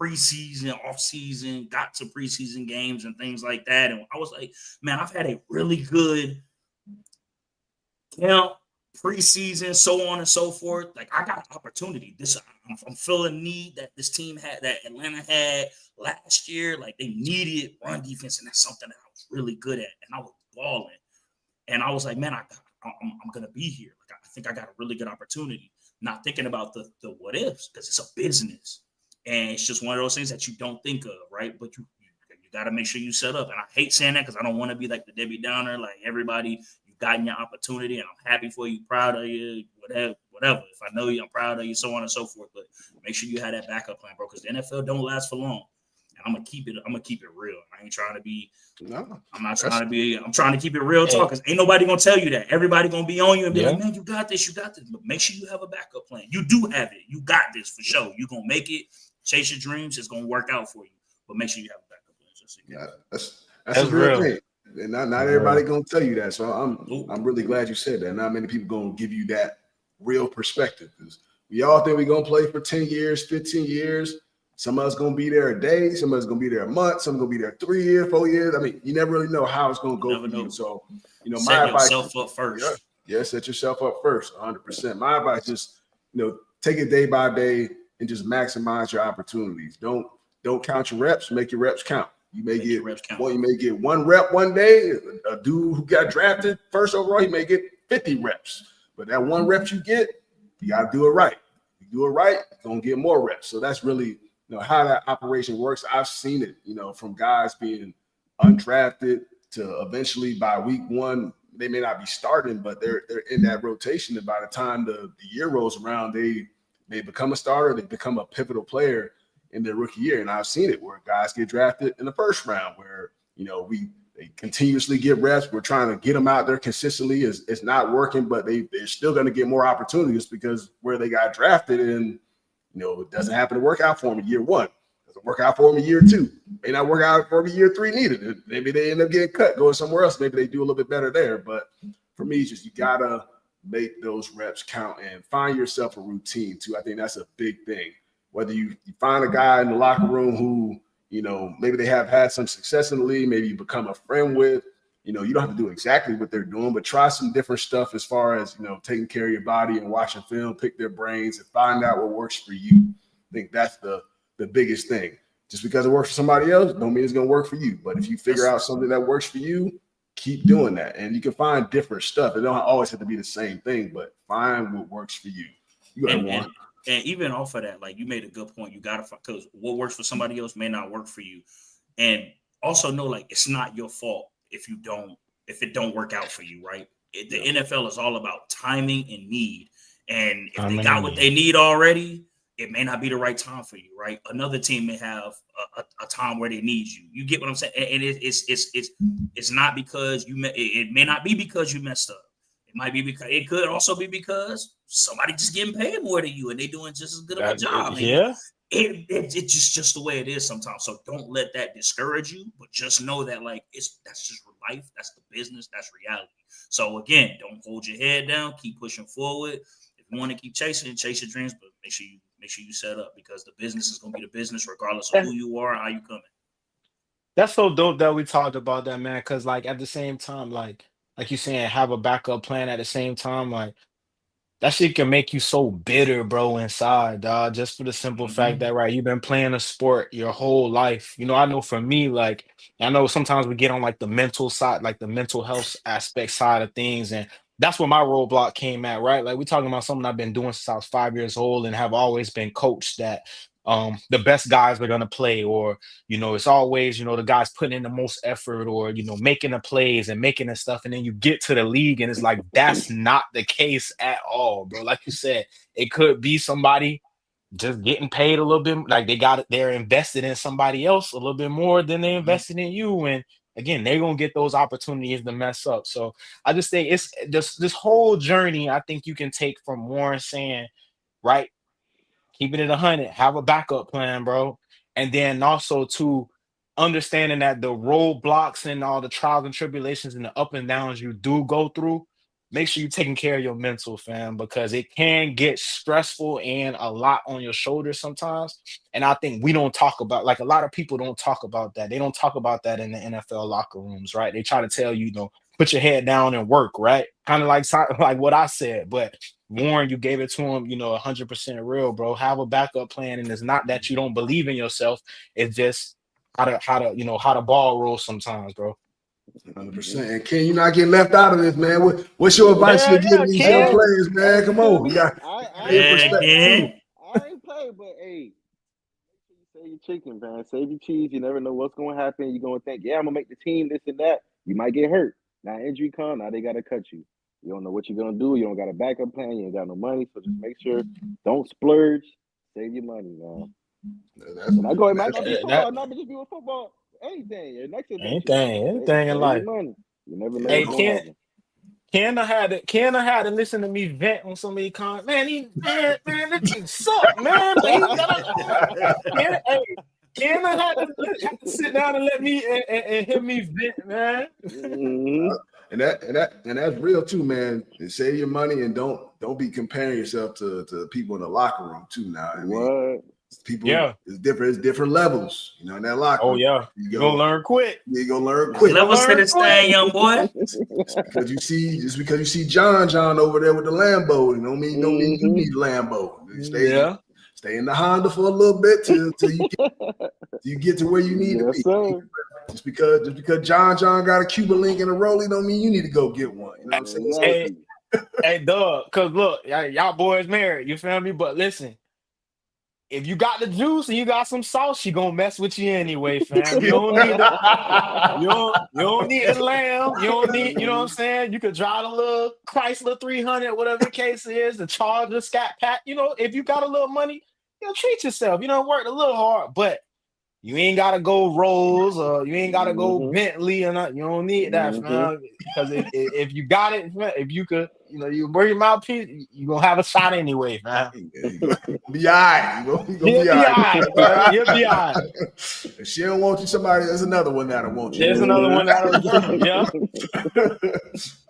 preseason, off season, got to preseason games and things like that. And I was like, man, I've had a really good camp, preseason, so on and so forth. Like, I got an opportunity. I'm feeling need that this team had, that Atlanta had last year. Like, they needed run defense, and that's something that I was really good at. And I was balling. And I was like, man, I'm gonna be here. Like, I think I got a really good opportunity. Not thinking about the what ifs, because it's a business. And it's just one of those things that you don't think of, right? But you got to make sure you set up. And I hate saying that because I don't want to be like the Debbie Downer. Like, everybody, you gotten your opportunity, and I'm happy for you, proud of you, whatever. If I know you, I'm proud of you, so on and so forth. But make sure you have that backup plan, bro, because the NFL don't last for long. And I'm gonna keep it real. I ain't trying to be. No, I'm not trying to be. I'm trying to keep it real talk, because ain't nobody gonna tell you that. Everybody gonna be on you and be like, man, you got this. But make sure you have a backup plan. You do have it. You got this for sure. You gonna make it. Chase your dreams. It's gonna work out for you. But make sure you have a backup plan. Just in case. That's a real thing. And not everybody gonna tell you that. So I'm really glad you said that. Not many people gonna give you that real perspective, because we all think we're gonna play for 10 years, 15 years. Some of us gonna be there a day, some of us gonna be there a month, some gonna be there 3 years, 4 years. I mean, you never really know how it's gonna go for you. So, my advice, set yourself up first. Yeah, set yourself up first, 100%. My advice is, take it day by day and just maximize your opportunities. Don't don't count your reps, make your reps count. You may get one rep one day. A dude who got drafted first overall, he may get 50 reps. But that one rep you get, you got to do it right. If you do it right, you're going to get more reps. So that's really how that operation works. I've seen it, from guys being undrafted to eventually by week one, they may not be starting, but they're in that rotation. And by the time the year rolls around, they become a starter, they become a pivotal player in their rookie year. And I've seen it where guys get drafted in the first round where, they continuously get reps. We're trying to get them out there consistently. It's not working, but they're still going to get more opportunities because where they got drafted and, it doesn't happen to work out for them in year one. It doesn't work out for them in year two. May not work out for them in year three neither. Maybe they end up getting cut, going somewhere else. Maybe they do a little bit better there. But for me, it's just you got to make those reps count and find yourself a routine too. I think that's a big thing. Whether you find a guy in the locker room who, maybe they have had some success in the league, maybe you become a friend with, you don't have to do exactly what they're doing, but try some different stuff as far as, taking care of your body and watching film, pick their brains and find out what works for you. I think that's the biggest thing. Just because it works for somebody else don't mean it's going to work for you. But if you figure out something that works for you, keep doing that. And you can find different stuff. It don't always have to be the same thing, but find what works for you. And even off of that, like you made a good point. You got to, because what works for somebody else may not work for you. And also know, like, it's not your fault if it don't work out for you, right? The NFL is all about timing and need. And if they got what they need already, it may not be the right time for you, right? Another team may have a time where they need you. You get what I'm saying? And it's not because it may not be because you messed up. It might be because it could also be because somebody just getting paid more than you and they doing just as good of a job. Yeah. It's just the way it is sometimes. So don't let that discourage you, but just know that that's just life. That's the business. That's reality. So again, don't hold your head down. Keep pushing forward. If you want to keep chase your dreams, but make sure you set up because the business is going to be the business regardless of who you are and how you coming. That's so dope that we talked about that, man. Because at the same time, like you saying, have a backup plan at the same time, that shit can make you so bitter, bro, inside, dog. Just for the simple fact that, right, you've been playing a sport your whole life. I know for me, I know sometimes we get on the mental side, the mental health aspect side of things, and that's where my roadblock came at, right? We're talking about something I've been doing since I was 5 years old and have always been coached that the best guys are gonna play, or it's always the guys putting in the most effort, or making the plays and making the stuff, and then you get to the league and it's that's not the case at all, bro. Like you said, it could be somebody just getting paid a little bit, they're invested in somebody else a little bit more than they invested in you, and again, they're gonna get those opportunities to mess up. So I just think it's this whole journey I think you can take from Warren saying, right, keeping it 100, have a backup plan, bro. And then also to understanding that the roadblocks and all the trials and tribulations and the up and downs you do go through, make sure you're taking care of your mental, fam, because it can get stressful and a lot on your shoulders sometimes. And I think we don't talk about, a lot of people don't talk about that. They don't talk about that in the NFL locker rooms, right? They try to tell you, put your head down and work, right? Kind of like what I said, but Warren, you gave it to him, 100% real, bro. Have a backup plan, and it's not that you don't believe in yourself. It's just how to ball roll sometimes, bro. 100%. And Ken, you're not getting left out of this, man. What's your advice to give these young players, man? Come on, we got perspective too. I ain't playing, but hey, save your chicken, man. Save your cheese. You never know what's going to happen. You're going to think, yeah, I'm going to make the team, this and that. You might get hurt. Now injury come, now they got to cut you. You don't know what you're going to do. You don't got a backup plan. You ain't got no money. So just make sure, don't splurge. Save your money, man. And I go, it might not be football, not just be with football. Anything. Your next anything in life. Money. You never know. Hey, Ken had to listen to me vent on so many comments. Man, that team suck, man. Ken had to sit down and let me and hear me vent, man. And that's real too, man. And save your money and don't be comparing yourself to people in the locker room too. Now, I mean, people, it's different. It's different levels, in that locker room. Oh yeah, you're gonna learn quick. You're gonna learn quick. Levels to this thing, young boy. Because you see John over there with the Lambo, you mean you need Lambo. stay in the Honda for a little bit till you get to where you need to be. Sir. Just because John got a Cuban link and a Rollie don't mean you need to go get one. You know what I'm saying? Exactly. Hey, dog, because look, y'all boys married, you feel me? But listen, if you got the juice and you got some sauce, she gonna mess with you anyway, fam. You don't need you don't need the lamb. You don't need, you know what I'm saying? You could drive a little Chrysler 300, whatever the case is, the Charger, Scat Pack. You know, if you got a little money, treat yourself. You know, work a little hard, but you ain't gotta go Rolls or you ain't gotta go Bentley or not. You don't need that, fam. Because if you got it, if you could, you wear your mouthpiece, you gonna have a shot anyway, man. Be all right. You gonna be all right. You'll be all right. If she don't want you, there's another one that'll want you. There's another one that'll yeah.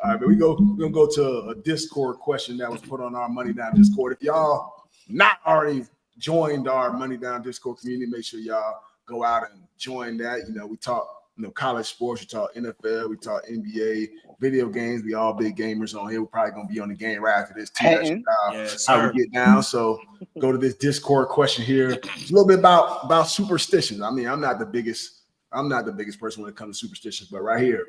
All right, but we're gonna go to a Discord question that was put on our Money Down Discord. If y'all not already joined our Money Down Discord community, make sure y'all go out and join that. We talk college sports, we talk NFL, we talk NBA, video games. We all big gamers on here. We're probably gonna be on the game right after this too. That's how we get down. So go to this Discord question here. It's a little bit about superstitions. I mean, I'm not the biggest person when it comes to superstitions, but right here,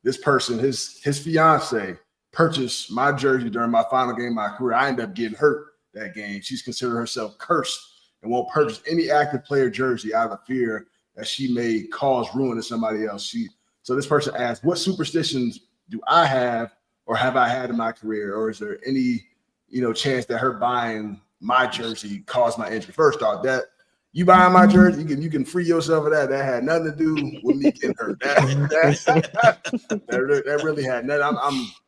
this person, his fiance purchased my jersey during my final game of my career. I ended up getting hurt that game. She's considered herself cursed and won't purchase any active player jersey out of fear that she may cause ruin to somebody else. So this person asked, what superstitions do I have or have I had in my career? Or is there any, chance that her buying my jersey caused my injury? First off, that you buying my jersey, you can free yourself of that. That had nothing to do with me getting hurt. That really had nothing.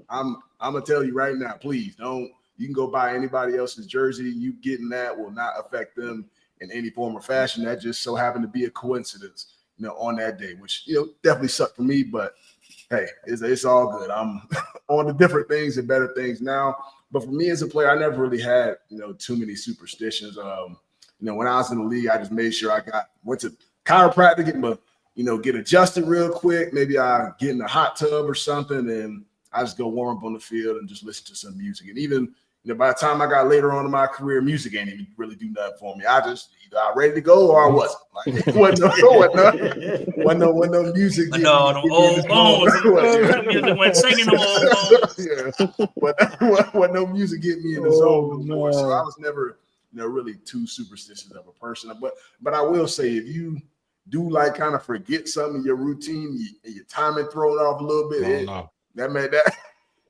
I'm gonna tell you right now, please don't. You can go buy anybody else's jersey. You getting that will not affect them in any form or fashion. That just so happened to be a coincidence, on that day, which, definitely sucked for me, but hey, it's all good. I'm on to different things and better things now. But for me as a player, I never really had, too many superstitions. When I was in the league, I just made sure went to chiropractic, get adjusted real quick. Maybe I get in a hot tub or something, and I just go warm up on the field and just listen to some music. And even by the time I got later on in my career, music ain't even really do nothing for me. I just either I ready to go or I wasn't. Like, wasn't no music. No, the old bones. Music went singing the old bones. But wasn't no music getting me in the zone no more. So I was never, really too superstitious of a person. But I will say, if you do kind of forget something in your routine, your timing thrown off a little bit,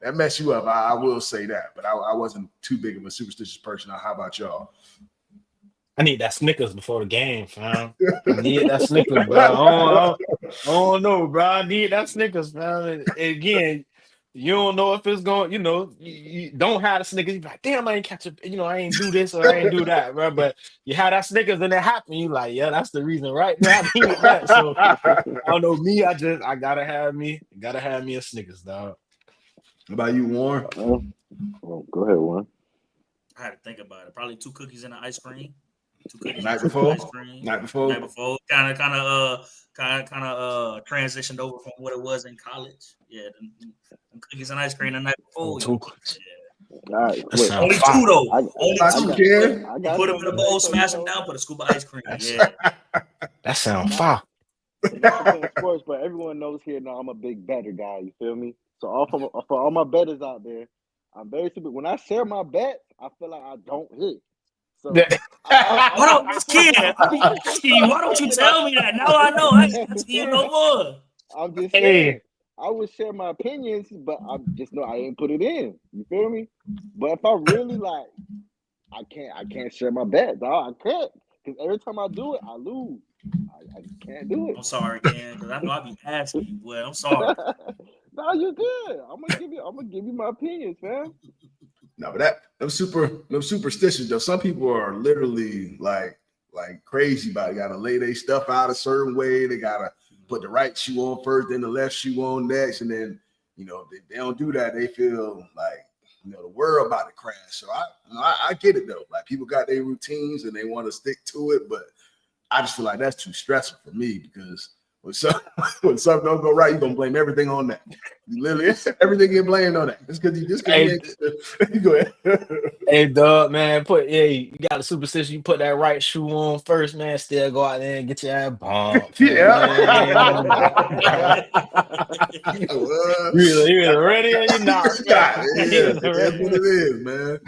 that messed you up. I will say that, but I wasn't too big of a superstitious person. How about y'all? I need that Snickers before the game, fam. I need that Snickers, bro. I don't know, bro. I need that Snickers, fam. And again, you don't know if it's going, you don't have the Snickers. You're like, damn, I ain't catch it. I ain't do this or I ain't do that, bro. But you had that Snickers and it happened. You like, yeah, that's the reason right there. I need that. So I don't know, me, I gotta have me a Snickers, dog. What about you, Warren? Well, go ahead, Warren. I had to think about it. Probably 2 cookies and an ice cream. 2 cookies night before. Ice cream. Night before. Kind of transitioned over from what it was in college. Yeah, them cookies and ice cream the night before. 2 cookies. All right, only 2 though. Only 2. Put them in a bowl, smash them down, put a scoop of ice cream. Yeah. That sounds fire. Sports, but everyone knows here now I'm a big better guy. You feel me? So for all my bettors out there, I'm very stupid. When I share my bets, I feel like I don't hit. So why don't you tell me that? Now I know. I ain't asking you no more. I'm just saying. I would share my opinions, but I just know I ain't put it in. You feel me? But if I really I can't share my bets. I can't, because every time I do it, I lose. I just can't do it. I'm sorry, man, because I know I be asking you. Well, I'm sorry. No, you're good. I'm gonna give you my opinions, man. No, but them superstitions though. Some people are literally like crazy about it. Got to lay their stuff out a certain way. They gotta put the right shoe on first, then the left shoe on next, and then they don't do that. They feel like the world about to crash. So I get it though. Like, people got their routines and they want to stick to it, but I just feel like that's too stressful for me, because when something don't go right, you're gonna blame everything on that. You literally everything get blamed on that. Just because you go ahead. Hey, dog, man, you got a superstition. You put that right shoe on first, man. Still go out there and get your ass bumped. You either ready or you're not. That's what it is, man.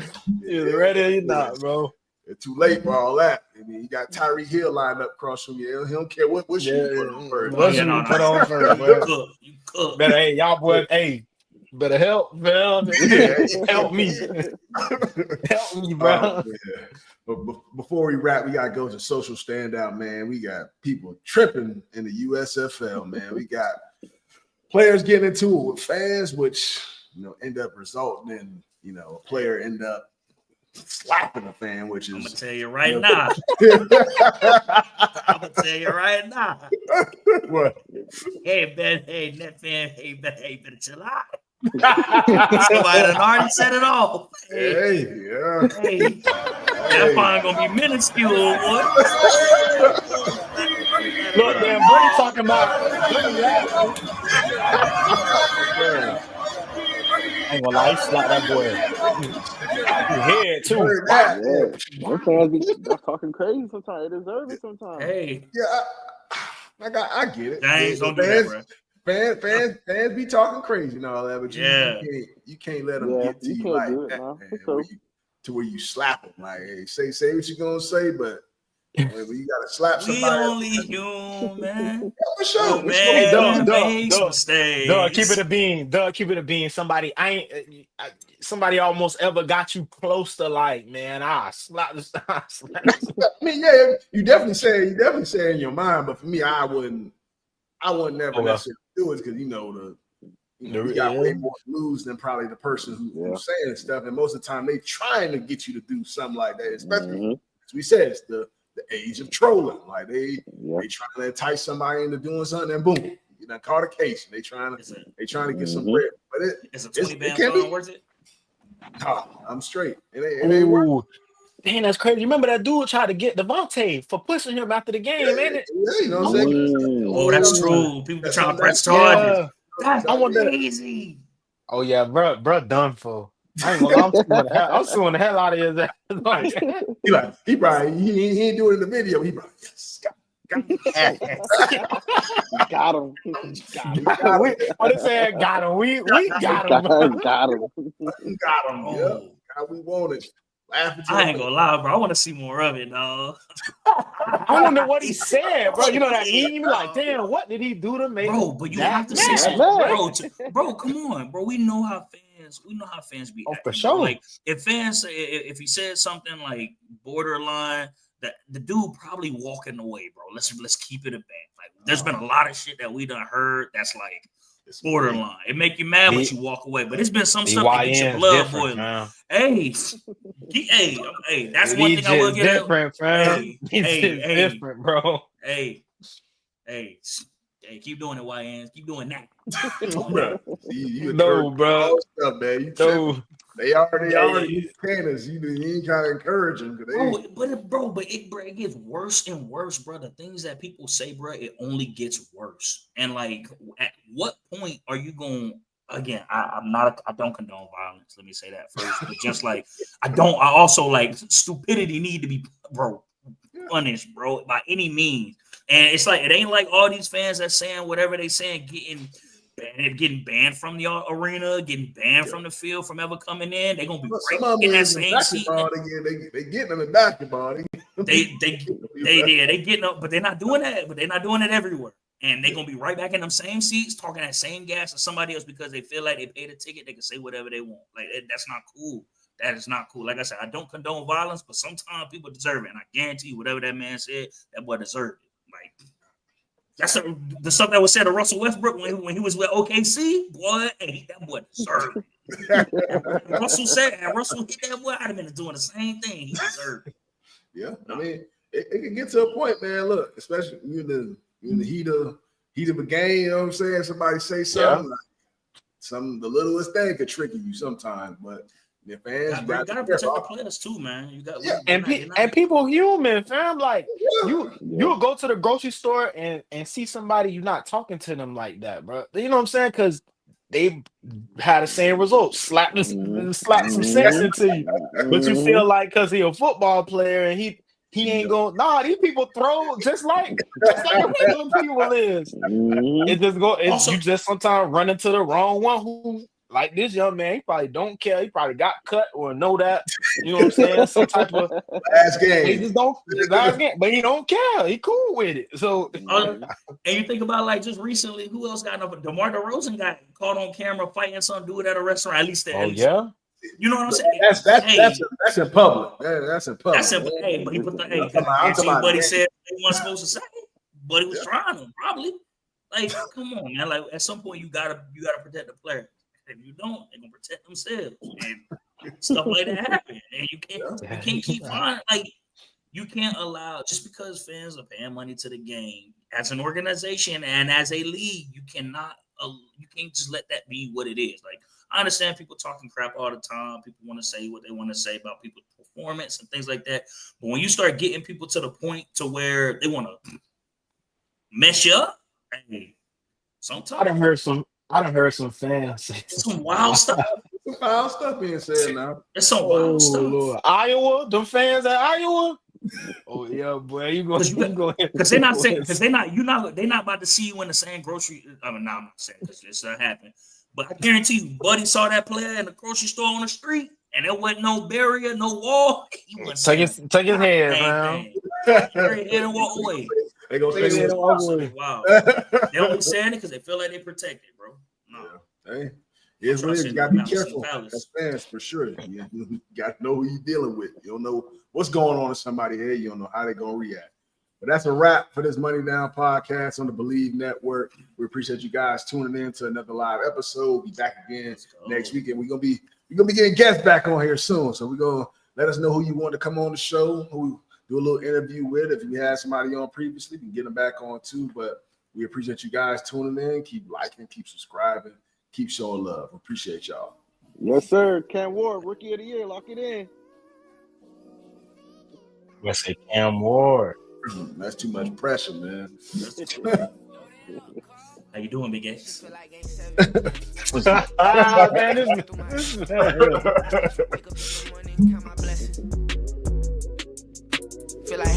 You either ready or you're not, bro. It's too late for all that. I mean, you got Tyreek Hill lined up across from you. He don't care what shoe you put on first. What shoe you put on first, man? You cook. Better, hey, y'all boy, better help, man. Help me. Help me, bro. But before we wrap, we got to go to social standout, man. We got people tripping in the USFL, man. We got players getting into it with fans, which, end up resulting in, a player end up slapping a fan, which is. I'm gonna tell you right now. I'm gonna tell you right now. What? Hey, that fan, better chill out. Somebody done already said it all. Hey, that fine gonna be minuscule, boy. Look, man, Brady talking about I ain't gonna lie, he slapped that boy. Head too. They're talking crazy sometimes. They deserve it sometimes. Hey, I get it. James, don't do that, bro. Fans be talking crazy and all that, but you can't let them get to you like that, man, to where you slap them. Like, hey, say what you're gonna say, but when you gotta slap somebody. We only human. For sure. Man, makes mistakes. Dog, keep it a bean. Somebody almost ever got you close to like, man, slap this. I mean, you definitely say in your mind, but for me, I wouldn't never necessarily do it because you got way more to lose than probably the person who's saying stuff, and most of the time they trying to get you to do something like that, especially as we said, it's the age of trolling. Like they trying to entice somebody into doing something, and boom, you done caught a case, and they trying to get some bread. But it's a 20 band fine worth it. Nah, I'm straight. It ain't worth it. Damn, that's crazy. Remember that dude tried to get Devontae for pushing him after the game, ain't it? Yeah, you know what I'm saying? Oh, that's true. People be trying to press charges. That's crazy. Oh yeah, bro, done for. I ain't gonna lie, I'm suing the hell out of his ass. he ain't doing it in the video. He probably got him. What they said? Got him. We got him. Got him. Yeah, how we want it. I ain't gonna lie, bro. I want to see more of it, dog. I wonder what he said, bro. You know that meme? Like, damn, what did he do to make? Bro, but you have to see something, bro. Come on, bro. We know how fans be. Oh, for sure. Like, if he said something like borderline, that the dude probably walking away, bro. Let's keep it a bang. Like, there's been a lot of shit that we done heard that's like borderline. It make you mad when you walk away, but it's been some stuff that gets your blood boiling. Hey, that's one thing I will get different, fam. Hey, different, bro. Hey, keep doing it, YNs. Keep doing that. Bro. No, bro. Stuff, man. They already cannons. You ain't trying to encourage them. But it gets worse and worse, bro. The things that people say, bro, it only gets worse. And like, at what point are you going? Again, I don't condone violence. Let me say that first. But just like I also like stupidity need to be, bro, punished, bro, by any means. And it's like it ain't like all these fans that's saying whatever they saying, getting banned from the arena, getting banned from the field from ever coming in. They're gonna be right in that same seat. They getting in the basketball. They getting up, but they're not doing that. But they're not doing it everywhere. And they're gonna be right back in them same seats, talking that same gas as somebody else because they feel like they paid a ticket. They can say whatever they want. Like that's not cool. That is not cool. Like I said, I don't condone violence, but sometimes people deserve it. And I guarantee you, whatever that man said, that boy deserved it. Like that's the stuff that was said to Russell Westbrook when he was with OKC. Boy, hey, that boy deserved it. Russell hit that boy. I'd have been doing the same thing. He deserved it. Yeah, I mean, it can get to a point, man. Look, especially in the heat of a game, you know what I'm saying? Somebody say something, like the littlest thing could trick you sometimes, but Your fans, you gotta protect the players too, man. You got and people human, fam. Like you go to the grocery store and see somebody, you're not talking to them like that, bro. You know what I'm saying? Because they had the same result. Slap some sense into you, but you feel like because he a football player and he ain't going. Nah, these people throw just like the regular people is. It just go. You just sometimes run into the wrong one who. Like this young man, he probably don't care. He probably got cut or know that. You know what I'm saying? Some type of last game. He just don't last game, but he don't care. He cool with it. So and you think about like just recently, who else got enough? DeMar DeRozan got caught on camera fighting some dude at a restaurant. At least, yeah. You know what I'm saying? That's in public. That's in public. That's in public. Hey, but he put the buddy said he wasn't supposed to say, but he was trying to probably. Like, come on, man. Like at some point you gotta protect the player. If you don't, they're gonna protect themselves and stuff like that happen. And you can't keep finding like you can't allow just because fans are paying money to the game as an organization and as a league, you can't just let that be what it is. Like I understand people talking crap all the time. People want to say what they want to say about people's performance and things like that. But when you start getting people to the point to where they want to mess you up, hey, sometimes I done heard some fans say some wild stuff. Some wild stuff being said now. It's some wild stuff. Lord. Iowa, them fans at Iowa. Oh yeah, boy, you go because they're not saying because they're not about to see you in the same grocery. I mean, I'm not saying because this happened, but I guarantee you, Buddy saw that player in the grocery store on the street, and there wasn't no barrier, no wall. Take his hand, man. Carry it and walk away. They gonna say wow. They only saying it because they feel like they protected, bro. No. Yeah. Hey, it's what it is. You gotta be careful. That's fans for sure. You gotta know who you're dealing with. You don't know what's going on in somebody's head. You don't know how they're gonna react. But that's a wrap for this Money Down podcast on the Believe Network. We appreciate you guys tuning in to another live episode. We'll be back again next week, and we're gonna be getting guests back on here soon. So we're gonna let us know who you want to come on the show, who do a little interview with. If you had somebody on previously, we can get them back on too. But we appreciate you guys tuning in. Keep liking, keep subscribing, keep showing love. We appreciate y'all. Yes, sir. Cam Ward, Rookie of the Year. Lock it in. Let's say Cam Ward. That's too much pressure, man. How you doing, Big X? Feel like